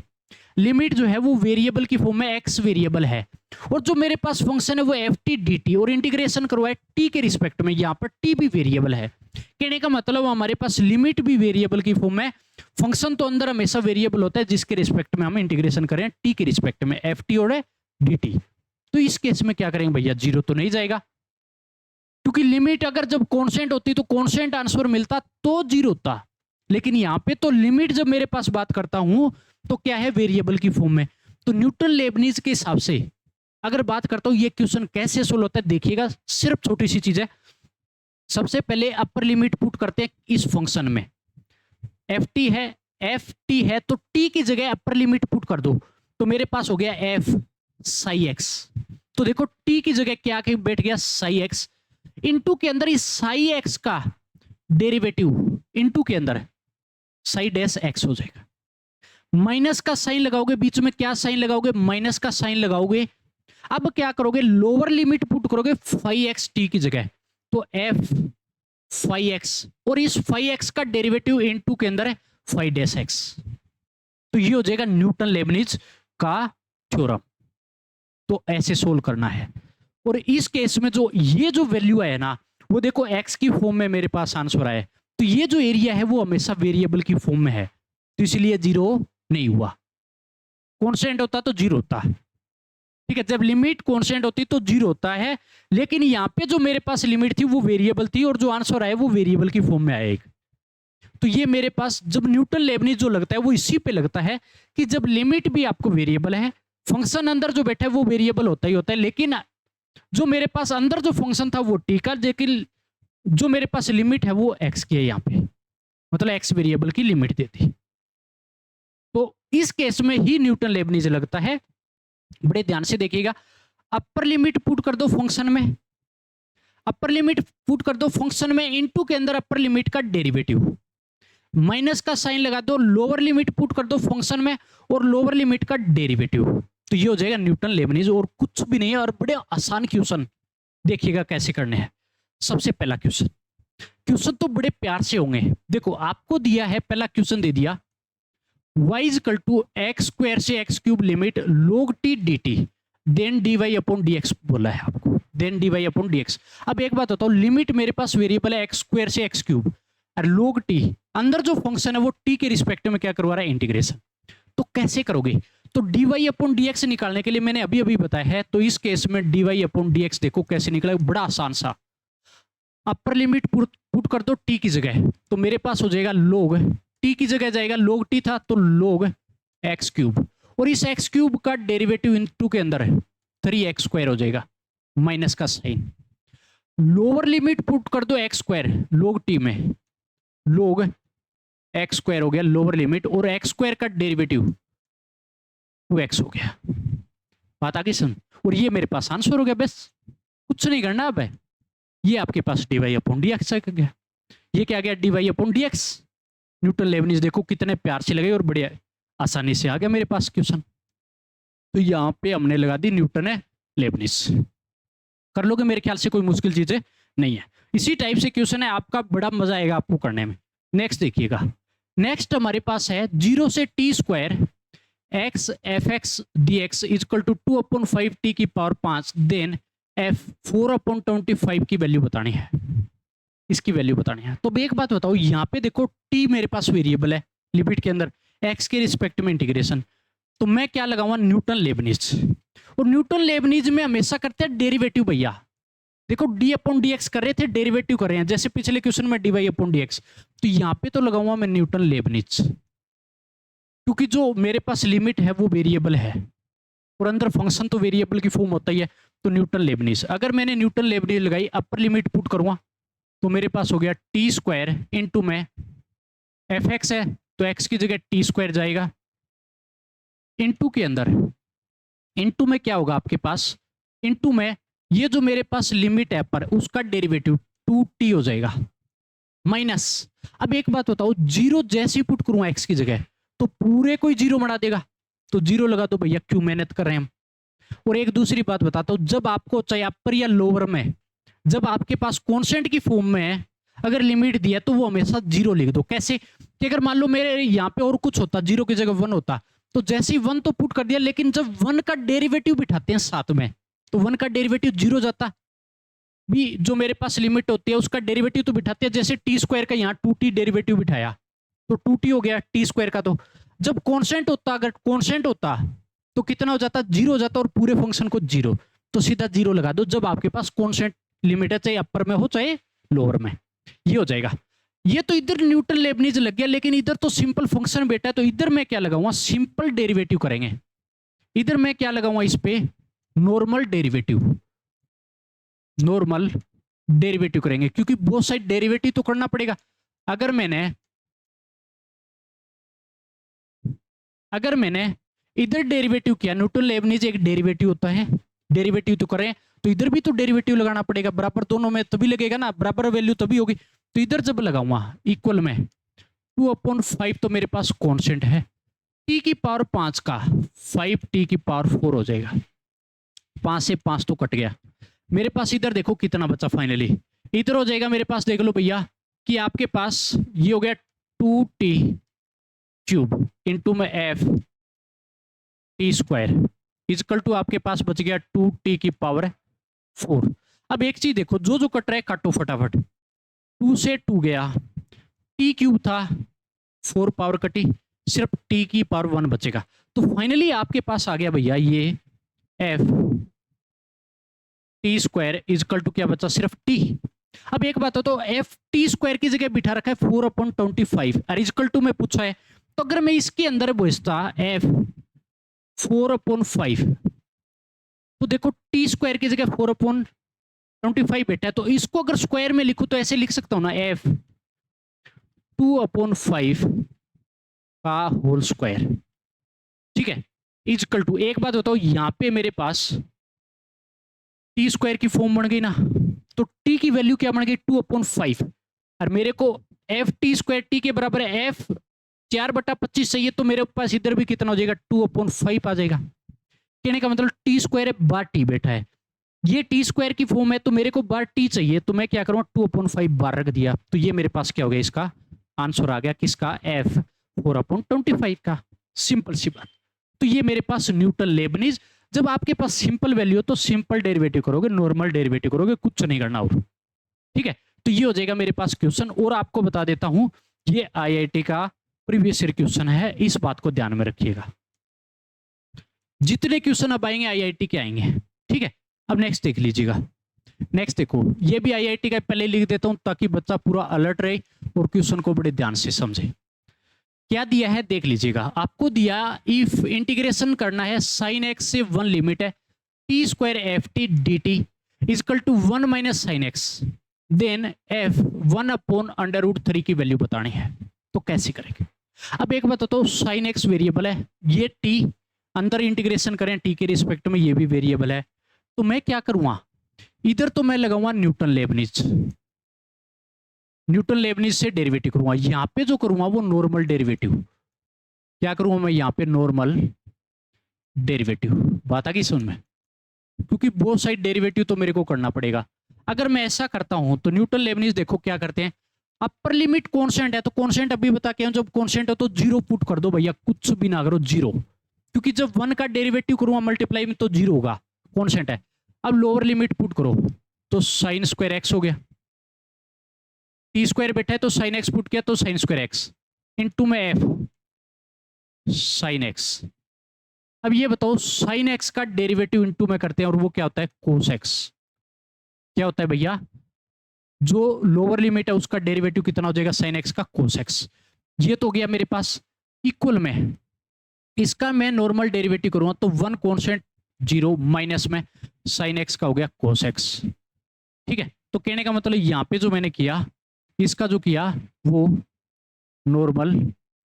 लिमिट जो है वो वेरिएबल की फॉर्म में, एक्स वेरिएबल है, और जो मेरे पास फंक्शन है वो एफ टी डी टी, और इंटीग्रेशन करवाए टी के रिस्पेक्ट में, यहाँ पर टी भी वेरिएबल है। कहने का मतलब हमारे पास लिमिट भी वेरिएबल की फॉर्म में, फंक्शन तो अंदर हमेशा वेरिएबल होता है जिसके रिस्पेक्ट में हम इंटीग्रेशन करें, टी के रिस्पेक्ट में, एफ टी और डी टी। तो इस केस में क्या करेंगे भैया, जीरो तो नहीं जाएगा, क्योंकि लिमिट अगर जब कांस्टेंट होती तो कांस्टेंट आंसर मिलता तो जीरो होता, लेकिन यहां पे तो लिमिट जब मेरे पास बात करता हूं तो क्या है, वेरिएबल की फॉर्म में। तो न्यूटन लेबनीज के हिसाब से अगर बात करता हूं ये क्वेश्चन कैसे सोल्व होता है, देखिएगा, सिर्फ छोटी सी चीज है। सबसे पहले अपर लिमिट पुट करते हैं इस फंक्शन में, एफ टी है, एफ टी है तो टी की जगह अपर लिमिट पुट कर दो, तो मेरे पास हो गया एफ साई एक्स। तो देखो टी की जगह क्या के बैठ गया, साई एक्स, इनटू के अंदर इस साई एक्स का डेरिवेटिव इनटू के अंदर साई डैश एक्स हो जाएगा, माइनस का साइन लगाओगे, बीच में क्या साइन लगाओगे, माइनस का साइन लगाओगे। अब क्या करोगे, लोअर लिमिट पुट करोगे फाई एक्स टी की जगह, तो एफ फाई एक्स, और इस फाई एक्स का डेरिवेटिव इनटू के अंदर है फाई डैश एक्स। तो ये हो जाएगा न्यूटन लेबनिज का थ्योरम। तो ऐसे सोल्व करना है, और इस केस में जो ये जो वैल्यू है ना, वो देखो एक्स की फॉर्म में मेरे पास आंसर आया है, तो ये जो एरिया है वो हमेशा वेरिएबल की फॉर्म में है, तो इसलिए जीरो नहीं हुआ। कांस्टेंट होता तो जीरो होता, ठीक है, जब लिमिट कांस्टेंट होती तो जीरो होता है, लेकिन यहाँ पे जो मेरे पास लिमिट थी वो वेरिएबल थी, और जो आंसर आया वो वेरिएबल की फॉर्म में आया एक। तो ये मेरे पास जब न्यूटन लेबनीज जो लगता है वो इसी पे लगता है कि जब लिमिट भी आपको वेरिएबल है, फंक्शन अंदर जो बैठा है वो वेरिएबल होता ही होता है, लेकिन जो मेरे पास अंदर जो फंक्शन था वो टी का, लेकिन जो मेरे पास लिमिट है वो एक्स की है, यहाँ पे मतलब एक्स वेरिएबल की लिमिट देती। तो इस केस में ही न्यूटन लेबनीज लगता है। बड़े ध्यान से देखिएगा, अपर लिमिट पुट कर दो फंक्शन में, अपर लिमिट पुट कर दो फंक्शन में, इनटू के अंदर अपर लिमिट का डेरिवेटिव, माइनस का साइन लगा दो, लोअर लिमिट पुट कर दो फंक्शन में और लोअर लिमिट का डेरिवेटिव, तो ये हो जाएगा न्यूटन लेबनीज, और कुछ भी नहीं है। और बड़े आसान क्वेश्चन देखिएगा कैसे करने हैं। सबसे पहला क्वेश्चन, क्वेश्चन तो बड़े प्यार से होंगे। देखो आपको दिया है, पहला क्वेश्चन दे दिया y equal to X square से X cube limit log t dt then dy upon dx बोला है आपको, देन dy अपॉन dx। अब एक बात बताओ, लिमिट मेरे पास वेरिएबल है एक्स स्क्वायर से एक्स क्यूब, और log t अंदर जो फंक्शन है वो t के रिस्पेक्ट में क्या करवा रहा है, इंटीग्रेशन। तो कैसे करोगे, तो dy अपॉन dx निकालने के लिए मैंने अभी अभी बताया है, तो इस केस में dy अपॉन dx देखो कैसे निकला, बड़ा आसान सा। अपर लिमिट पुट कर दो t की जगह, तो मेरे पास हो जाएगा log t की जगह जाएगा, log t था तो log x क्यूब, और इस x क्यूब का डेरिवेटिव इनटू के अंदर है 3x स्क्वायर हो जाएगा, माइनस का साइन। लोअर लिमिट पुट कर दो x स्क्वायर log t में, log x स्क्वायर हो गया लोअर लिमिट, और x स्क्वायर का डेरिवेटिव 2x हो गया। बात आगे सुन, और ये मेरे पास आंसर हो गया, बस कुछ नहीं करना अब है। ये आपके पास dy अपॉन dx आ गया, ये क्या आ गया, dy upon dx। Newton Lebanese देखो कितने प्यार से लगे और बड़े आसानी से आ गया मेरे पास क्वेश्चन। तो यहाँ पे हमने लगा दी न्यूटन है लेबनीज, कर लोगे मेरे ख्याल से, कोई मुश्किल चीजें नहीं है। इसी टाइप से क्वेश्चन है आपका, बड़ा मजा आएगा आपको करने में। नेक्स्ट देखिएगा, नेक्स्ट हमारे पास है 0 से t square x f x D x is equal to 2/5 t की पावर 5 देन f 4/25 की वैल्यू बतानी है, इसकी वैल्यू बतानी है। तो एक बात बताओ, यहाँ पे देखो t मेरे पास वेरिएबल है लिमिट के अंदर, x के रिस्पेक्ट में इंटीग्रेशन, तो मैं क्या लगाऊंगा, न्यूटन लेबनीज। और न्यूटन लेबनीज में हमेशा करते हैं डेरिवेटिव भैया। देखो d अपॉन dx कर रहे थे, डेरिवेटिव कर रहे हैं, जैसे पिछले क्वेश्चन में dy अपॉन dx, तो यहाँ पे तो लगाऊंगा मैं न्यूटन लेबनीज, क्योंकि जो मेरे पास लिमिट है वो वेरिएबल है और अंदर फंक्शन तो वेरिएबल की फॉर्म होता ही है, तो न्यूटन लेबनीज। अगर मैंने न्यूटन लेबनीज लगाई, अपर लिमिट पुट करूंगा तो मेरे पास हो गया टी स्क्वायर इंटू में एफ एक्स है तो एक्स की जगह टी स्क्वायर जाएगा, इंटू के अंदर, इंटू में क्या होगा आपके पास, इंटू में ये जो मेरे पास लिमिट है पर उसका डेरिवेटिव 2t हो जाएगा, माइनस। अब एक बात बताओ, जीरो जैसे ही पुट करूं एक्स की जगह तो पूरे कोई जीरो बना देगा, तो जीरो लगा दो भैया, क्यों मेहनत कर रहे हैं हम। और एक दूसरी बात बताता हूं, जब आपको चाहे अपर या लोअर में, जब आपके पास कॉन्स्टेंट की फॉर्म में अगर लिमिट दिया तो वो हमेशा जीरो लिख दो। कैसे कि अगर मान लो मेरे यहाँ पे और कुछ होता, जीरो की जगह 1 होता, तो जैसे ही 1 तो पुट कर दिया, लेकिन जब 1 का डेरिवेटिव बिठाते हैं साथ में तो 1 का डेरिवेटिव जीरो जाता भी, जो मेरे पास लिमिट होती है उसका डेरिवेटिव तो बिठाते हैं, जैसे टी स्क्वायर का यहाँ 2t डेरिवेटिव बिठाया तो 2t हो गया टी स्क्वायर का। तो जब कॉन्स्टेंट होता, अगर कॉन्स्टेंट होता तो कितना हो जाता, जीरो हो जाता, और पूरे फंक्शन को जीरो, तो सीधा जीरो लगा दो जब आपके पास कॉन्स्टेंट लिमिट है, चाहे अपर में हो चाहे लोअर में, ये हो जाएगा। ये तो इधर न्यूटन लेबनीज लग गया, लेकिन इधर तो सिंपल फंक्शन बेटा है, तो इधर मैं क्या लगाऊंगा, सिंपल डेरिवेटिव करेंगे। इधर मैं क्या लगाऊंगा, इस पे नॉर्मल डेरिवेटिव, नॉर्मल डेरिवेटिव करेंगे, क्योंकि बहुत साइड डेरिवेटिव तो करना पड़ेगा। अगर मैंने इधर डेरिवेटिव किया, न्यूटन लेबनीज एक डेरिवेटिव होता है, डेरिवेटिव तो करें, तो इधर भी तो डेरिवेटिव लगाना पड़ेगा, बराबर दोनों में तभी लगेगा ना, बराबर वैल्यू तभी होगी। तो इधर जब लगाऊंगा इक्वल में 2/5, तो मेरे पास कांस्टेंट है t की पावर 5 का 5t की पावर 4 हो जाएगा, 5 से 5 तो कट गया, मेरे पास इधर देखो कितना बचा फाइनली, इधर हो जाएगा मेरे पास, देख लो भैया कि आपके पास ये हो गया 2t क्यूब इंटू में f t square is equal to आपके पास बच गया 2t की पावर 4। अब एक चीज देखो, जो जो कट रहा है काटो फटाफट, 2 से 2 गया, t क्यूब था 4 पावर कटी, सिर्फ t की पावर 1 बचेगा, तो फाइनली आपके पास आ गया भैया ये f t square is equal to क्या बचा, सिर्फ t। अब एक बात हो, तो f टी स्क्वायर की जगह बिठा रखा है 4/25 और इजकल टू में पूछा है, तो अगर मैं इसके अंदर भेजता f 4/5, तो देखो टी स्क्वायर की जगह 4/25 बैठा है, तो इसको अगर स्क्वायर में लिखूं तो ऐसे लिख सकता हूं ना, f 2/5 का होल स्क्वायर, ठीक है, इजकल टू। एक बात बताओ, यहां पे मेरे पास टी स्क्वायर की फॉर्म बन गई ना, तो t की वैल्यू क्या बन गई 2/5 और मेरे को एफ टी स्क्वायर टी के बराबर है एफ 4/25 चाहिए, तो मेरे पास इधर भी कितना हो जाएगा 2/5 आ जाएगा। कहने का मतलब टी स्क्वायर है बार टी बैठा है, ये टी स्क्वायर की फॉर्म है, तो मेरे को बार टी चाहिए, तो मैं क्या करूंगा 2/5 बार रख दिया, तो ये मेरे पास क्या हो गया, इसका आंसर आ गया किसका, एफ 4/25 का। सिंपल सी बात। तो ये मेरे पास न्यूटन लेबनीज। जब आपके पास सिंपल वैल्यू हो तो सिंपल डेरिवेटिव करोगे, नॉर्मल डेरिवेटिव करोगे, कुछ नहीं करना और, ठीक है। तो ये हो जाएगा मेरे पास क्वेश्चन। और आपको बता देता हूं ये आईआईटी का प्रीवियस ईयर क्वेश्चन है, इस बात को ध्यान में रखिएगा। जितने क्वेश्चन अब आएंगे आईआईटी के आएंगे, ठीक है। अब नेक्स्ट देख लीजिएगा। नेक्स्ट देखो, ये भी आईआईटी का पहले लिख देता हूं ताकि बच्चा पूरा अलर्ट रहे और क्वेश्चन को बड़े ध्यान से समझे। क्या दिया है देख लीजिएगा। आपको दिया इफ इंटीग्रेशन करना है साइन एक्स से 1 लिमिट है t square f T D t is equal to 1 minus sine x, then f 1/√3 की वैल्यू बतानी है। तो कैसे करेंगे। अब एक बात तो साइन एक्स वेरिएबल है, ये टी अंदर इंटीग्रेशन करें टी के रिस्पेक्ट में, ये भी वेरिएबल है। तो मैं क्या करूंगा, इधर तो मैं लगाऊंगा न्यूटन लेबनीज, न्यूटन लेबनीज से डेरिवेटिव करूंगा। यहां पे जो करूंगा वो नॉर्मल डेरिवेटिव, क्या करूंगा मैं यहां पे नॉर्मल डेरिवेटिव। बात आ गई समझ में, क्योंकि बोथ साइड डेरिवेटिव तो मेरे को करना पड़ेगा। अगर मैं ऐसा करता हूं तो न्यूटन लेबनीज देखो क्या करते हैं, अपर लिमिट कांस्टेंट है तो कांस्टेंट अभी बता के जब कांस्टेंट है तो 0 पुट कर दो भैया, कुछ भी ना करो 0, क्योंकि जब 1 का डेरिवेटिव करूंगा मल्टीप्लाई में तो 0 होगा, कांस्टेंट है। अब लोअर लिमिट पुट करो तो साइन स्क्वायर एक्स हो गया, टी स्क्वायर बैठा है तो साइन एक्स पुट किया तो साइन स्क्वायर एक्स इनटू में एफ साइन एक्स। अब ये बताओ साइन एक्स का डेरिवेटिव इनटू में करते हैं और वो क्या होता है कोस एक्स। क्या होता है भैया, जो लोअर लिमिट है उसका डेरिवेटिव कितना हो जाएगा साइन एक्स का कोस एक्स। ये तो हो गया मेरे पास इक्वल में, इसका मैं नॉर्मल डेरिवेटिव करूंगा तो 1 कांस्टेंट 0 माइनस में साइन एक्स का हो गया कोस एक्स, ठीक है। तो कहने का मतलब यहां पे जो मैंने किया, इसका जो किया वो नॉर्मल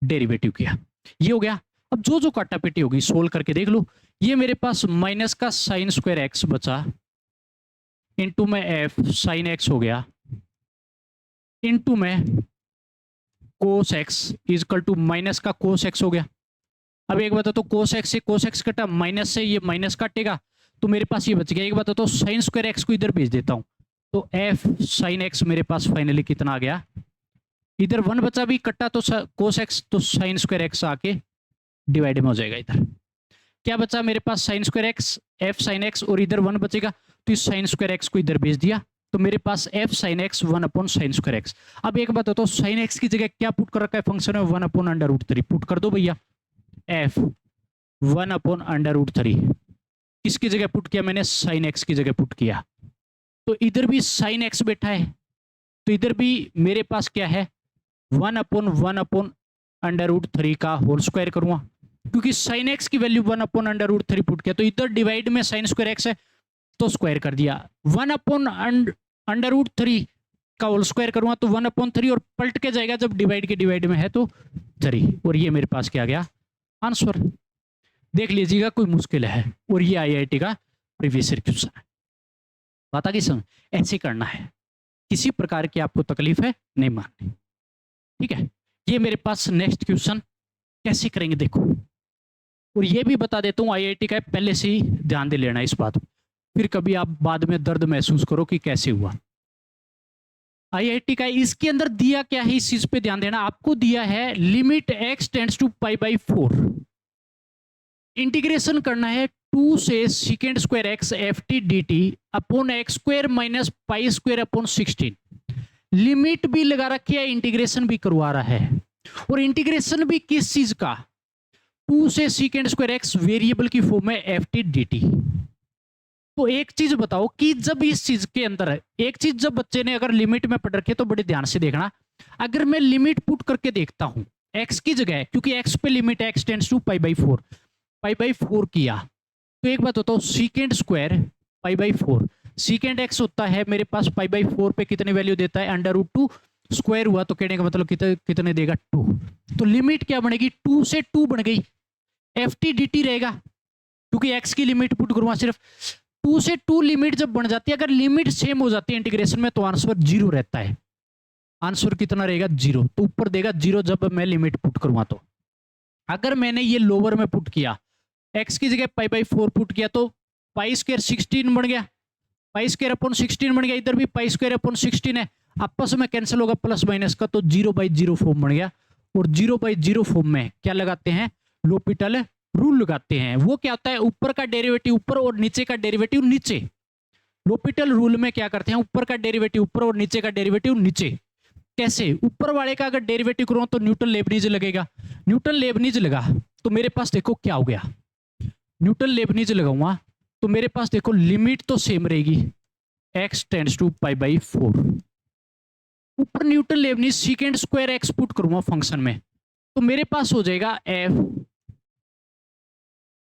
डेरिवेटिव किया, ये हो गया। अब जो जो काटापेटी होगी सोल्व करके देख लो। ये मेरे पास माइनस का साइन स्क्वायर एक्स बचा इनटू में एफ साइन एक्स हो गया इनटू में cos x is equal to minus का कोस एक्स हो गया। अब एक बता तो कोस एक्स से कोस एक्स कटा, माइनस से ये माइनस काटेगा तो मेरे पास ये बच गया। एक बता तो साइन स्क्वायर एक्स को इधर भेज देता हूं तो एफ साइन एक्स मेरे पास फाइनली कितना आ गया, इधर 1 बचा भी कटा तो कोस एक्स तो साइन स्क्वायर एक्स आके डिवाइड में हो जाएगा। इधर क्या बचा मेरे पास sine square X F sine X और इधर 1 बचेगा तो इस साइन स्क्वायर एक्स को इधर भेज दिया तो मेरे पास F sine X 1/sin square X. अब एक बात तो साइन एक्स की जगह क्या पुट कर रखा है फंक्शन में 1/√3 पुट कर दो भैया, एफ 1/√3 किसकी जगह पुट किया मैंने, साइन एक्स की जगह पुट किया। तो इधर भी साइन एक्स बैठा है तो इधर भी मेरे पास क्या है 1/1/√3 का होल स्क्वायर करूंगा, क्योंकि साइन एक्स की वैल्यू 1/√3 पुट किया तो इधर डिवाइड में साइन स्क्वायर एक्स है तो स्क्वायर कर दिया। 1/√3 का होल स्क्वायर करूंगा तो 1/3 और पलट के जाएगा जब डिवाइड के डिवाइड में है तो 3, और ये मेरे पास क्या गया आंसर। देख लीजिएगा कोई मुश्किल है, और ये आईआईटी का प्रीवियस ईयर क्वेश्चन है। बात आ गई समझ, ऐसे करना है, किसी प्रकार की आपको तकलीफ है नहीं माननी, ठीक है। ये मेरे पास नेक्स्ट क्वेश्चन कैसे करेंगे देखो, और ये भी बता देता हूं आईआईटी का पहले से ही ध्यान दे लेना इस बात, फिर कभी आप बाद में दर्द महसूस करो कि कैसे हुआ। आईआईटी का इसके अंदर दिया क्या है इस चीज पे ध्यान देना। आपको दिया है limit x tends to π/4, integration करना है 2 से second square X F T D T upon X square minus pi square upon 16। Limit भी लगा रखी है, इंटीग्रेशन भी करवा रहा है, और इंटीग्रेशन भी किस चीज का, 2 से सेकेंड स्क्वायर एक्स वेरिएबल की फॉर्म में एफ टी डी टी। तो एक चीज बताओ कि जब इस चीज के अंदर है, एक चीज जब बच्चे ने अगर लिमिट में पढ़ रखी है तो बड़े ध्यान से देखना, अगर मैं लिमिट पुट करके देखता हूं x की जगह, क्योंकि x पे लिमिट x टेंड्स टू π/4 किया, तो एक बात होता है सेकेंड स्क्वायर π/4, सेकेंड x होता है मेरे पास π/4 पे कितने वैल्यू देता है √2 स्क्वायर हुआ, तो कहने का मतलब कितने देगा 2। तो लिमिट क्या बनेगी 2 से 2 बन गई, एफ टी डी टी रहेगा क्योंकि x की लिमिट पुट करूंगा सिर्फ 2 से 2 लिमिट जब बन जाती है, अगर लिमिट सेम हो जाती है इंटीग्रेशन में तो आंसर 0 रहता है। आंसर कितना रहेगा 0, तो ऊपर देगा 0 जब मैं लिमिट पुट करूंगा। तो अगर मैंने ये लोअर में पुट किया, x की जगह π/4 पुट किया तो पाई स्क्वायर 16 बन गया, पाई स्क्वायर अपॉन 16 बन गया, इधर भी पाई स्क्वायर अपॉन 16 है, आपस में कैंसिल होगा प्लस माइनस का, तो 0/0 फॉर्म बन गया। और 0/0 फॉर्म में क्या लगाते हैं, l'Hopital रूल लगाते हैं। वो क्या होता है, ऊपर का डेरिवेटिव ऊपर और नीचे का डेरिवेटिव नीचे। l'Hopital रूल में क्या करते हैं, ऊपर का डेरिवेटिव ऊपर और नीचे का डेरिवेटिव नीचे। कैसे, ऊपर वाले का अगर डेरिवेटिव करूं तो न्यूटन लेबनीज लगेगा, न्यूटन लेबनीज लगा तो मेरे पास देखो क्या हो गया, न्यूटन लेबनीज लगाऊंगा तो मेरे पास देखो लिमिट तो सेम रहेगी, x टेंड्स टू π/4। ऊपर Newton Leibniz second square x put करूंगा फंक्शन में तो मेरे पास हो जाएगा f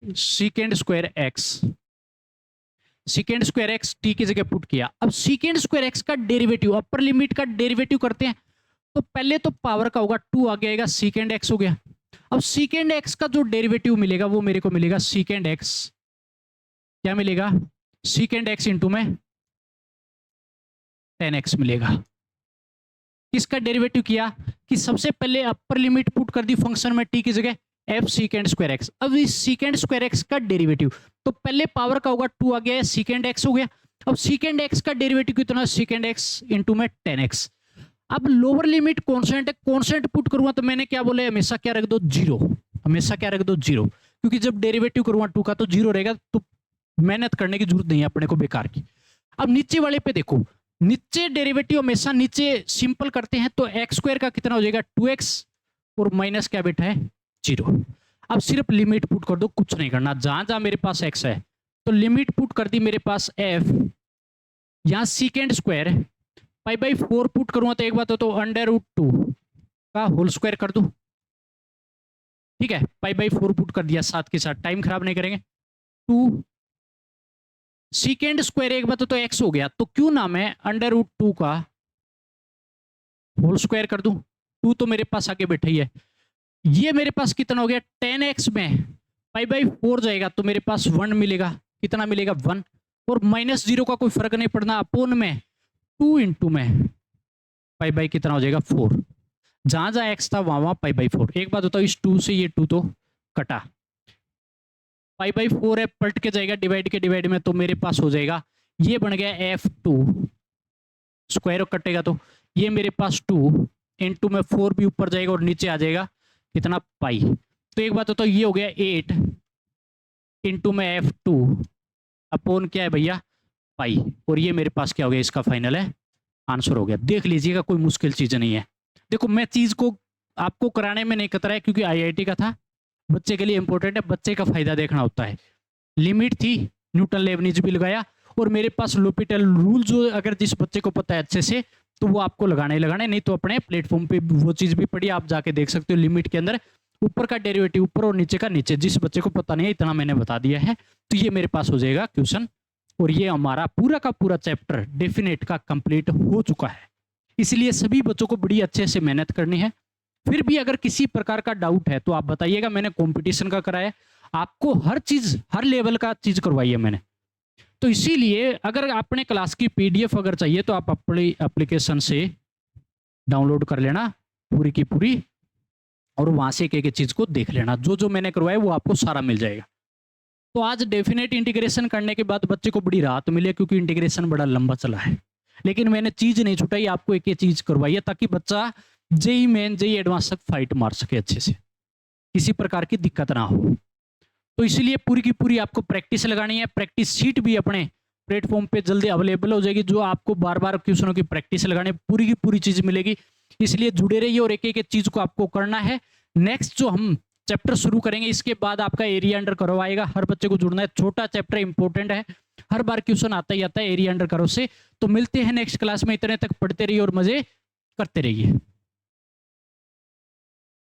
second square x, second square X T की जगह पुट किया। अब सीकेंड स्क्वायर एक्स का डेरिवेटिव, अपर लिमिट का डेरिवेटिव करते हैं तो पहले तो पावर का होगा 2 आगे आएगा, सीकेंड एक्स हो गया। अब सीकेंड एक्स का जो डेरिवेटिव मिलेगा वो मेरे को मिलेगा सीकेंड एक्स, क्या मिलेगा, सीकेंड एक्स इंटू में 10x मिलेगा। किसका डेरिवेटिव किया कि सबसे पहले अपर लिमिट पुट कर दी फंक्शन में टी की जगह f सीकेंड स्क्वायर एक्स। अब इस सीकेंड स्क्वायर एक्स का डेरिवेटिव तो पहले पावर का होगा 2 आ गया, सीकेंड एक्स हो गया। अब सीकेंड एक्स का डेरिवेटिव कितना, सीकेंड एक्स इंटू में 10x। अब लोअर लिमिट कॉन्स्टेंट है, कॉन्स्टेंट पुट करूंगा तो मैंने क्या बोला, हमेशा क्या रख दो 0, हमेशा क्या रख दो 0, क्योंकि जब डेरिवेटिव करूंगा 2 का तो 0 रहेगा, तो मेहनत करने की जरूरत नहीं है अपने को बेकार की। अब नीचे वाले पे देखो, नीचे डेरिवेटिव हमेशा नीचे सिंपल करते हैं तो एक्स स्क्वायर का कितना हो जाएगा 2x और माइनस क्या बेटा है 0। अब सिर्फ लिमिट पुट कर दो, कुछ नहीं करना, जहां जहां मेरे पास x है तो लिमिट पुट कर दी मेरे पास f, यहां सीकेंड स्क्वायर π/4 पुट करूंगा तो एक बात हो तो √2 का होल स्क्वायर कर दूं, ठीक है, π/4 पुट कर दिया, साथ के साथ टाइम खराब नहीं करेंगे। 2 सीकेंड स्क्वायर एक बात हो तो x हो गया, तो क्यों ना मैं √2 का होल स्क्वायर कर दूं, 2 तो मेरे पास आगे बैठा ही है। ये मेरे पास कितना हो गया 10x में π/4 जाएगा तो मेरे पास 1 मिलेगा, कितना मिलेगा 1, और -0 का कोई फर्क नहीं पड़ना, अपोन में 2 इंटू में π/, कितना हो जाएगा 4, जहां जहां x था वहां वहां π/4। एक बात होता है, इस 2 से ये 2 तो कटा, π/4 है पलट के जाएगा डिवाइड के डिवाइड में, तो मेरे पास हो जाएगा ये बन गया f2 स्क्वायर कटेगा तो ये मेरे पास 2 इंटू में 4 भी ऊपर जाएगा और नीचे आ जाएगा कितना पाई। तो एक बात होता है, ये हो गया 8 इंटू में f2 अपोन क्या है भैया पाई, और ये मेरे पास क्या हो गया, इसका फाइनल है आंसर हो गया। देख लीजिएगा कोई मुश्किल चीज नहीं है। देखो मैं चीज को आपको कराने में नहीं कतरा है क्योंकि IIT का था, बच्चे के लिए इंपॉर्टेंट है, बच्चे का फायदा देखना होता है। लिमिट थी, न्यूटन लेबनीज भी लगाया, और मेरे पास l'Hopital रूल जो अगर जिस बच्चे को पता है अच्छे से तो वो आपको लगाने लगाने, नहीं तो अपने प्लेटफॉर्म पे वो चीज भी पड़ी, आप जाके देख सकते हो। लिमिट के अंदर ऊपर का डेरिवेटिव ऊपर और नीचे का नीचे, जिस बच्चे को पता नहीं है इतना मैंने बता दिया है, तो ये मेरे पास हो जाएगा क्वेश्चन, और ये हमारा पूरा का पूरा चैप्टर डेफिनेट का कंप्लीट हो चुका है। इसलिए सभी बच्चों को बड़ी अच्छे से मेहनत करनी है। फिर भी अगर किसी प्रकार का डाउट है तो आप बताइएगा, मैंने कंपटीशन का कराया, आपको हर चीज हर लेवल का चीज करवाई है मैंने। तो इसीलिए अगर अपने क्लास की PDF अगर चाहिए तो आप अपनी एप्लीकेशन से डाउनलोड कर लेना पूरी की पूरी, और वहां से एक एक चीज को देख लेना, जो जो मैंने करवाया वो आपको सारा मिल जाएगा। तो आज डेफिनेट इंटीग्रेशन करने के बाद बच्चे को बड़ी राहत मिली, क्योंकि इंटीग्रेशन बड़ा लंबा चला है, लेकिन मैंने चीज नहीं छुटाई, आपको एक एक चीज करवाई है ताकि बच्चा जेई मेन जेई एडवांस तक फाइट मार सके अच्छे से, किसी प्रकार की दिक्कत ना हो। तो इसलिए पूरी की पूरी आपको प्रैक्टिस लगानी है। प्रैक्टिस शीट भी अपने प्लेटफॉर्म पे जल्दी अवेलेबल हो जाएगी, जो आपको बार बार क्वेश्चनों की प्रैक्टिस लगाने पूरी की पूरी चीज मिलेगी। इसलिए जुड़े रहिए और एक एक चीज को आपको करना है। नेक्स्ट जो हम चैप्टर शुरू करेंगे इसके बाद आपका एरिया अंडर कर्व आएगा, हर बच्चे को जुड़ना है, छोटा चैप्टर इंपॉर्टेंट है, हर बार क्वेश्चन आता ही आता है एरिया अंडर कर्व से। तो मिलते हैं नेक्स्ट क्लास में, इतने तक पढ़ते रहिए और मजे करते रहिए।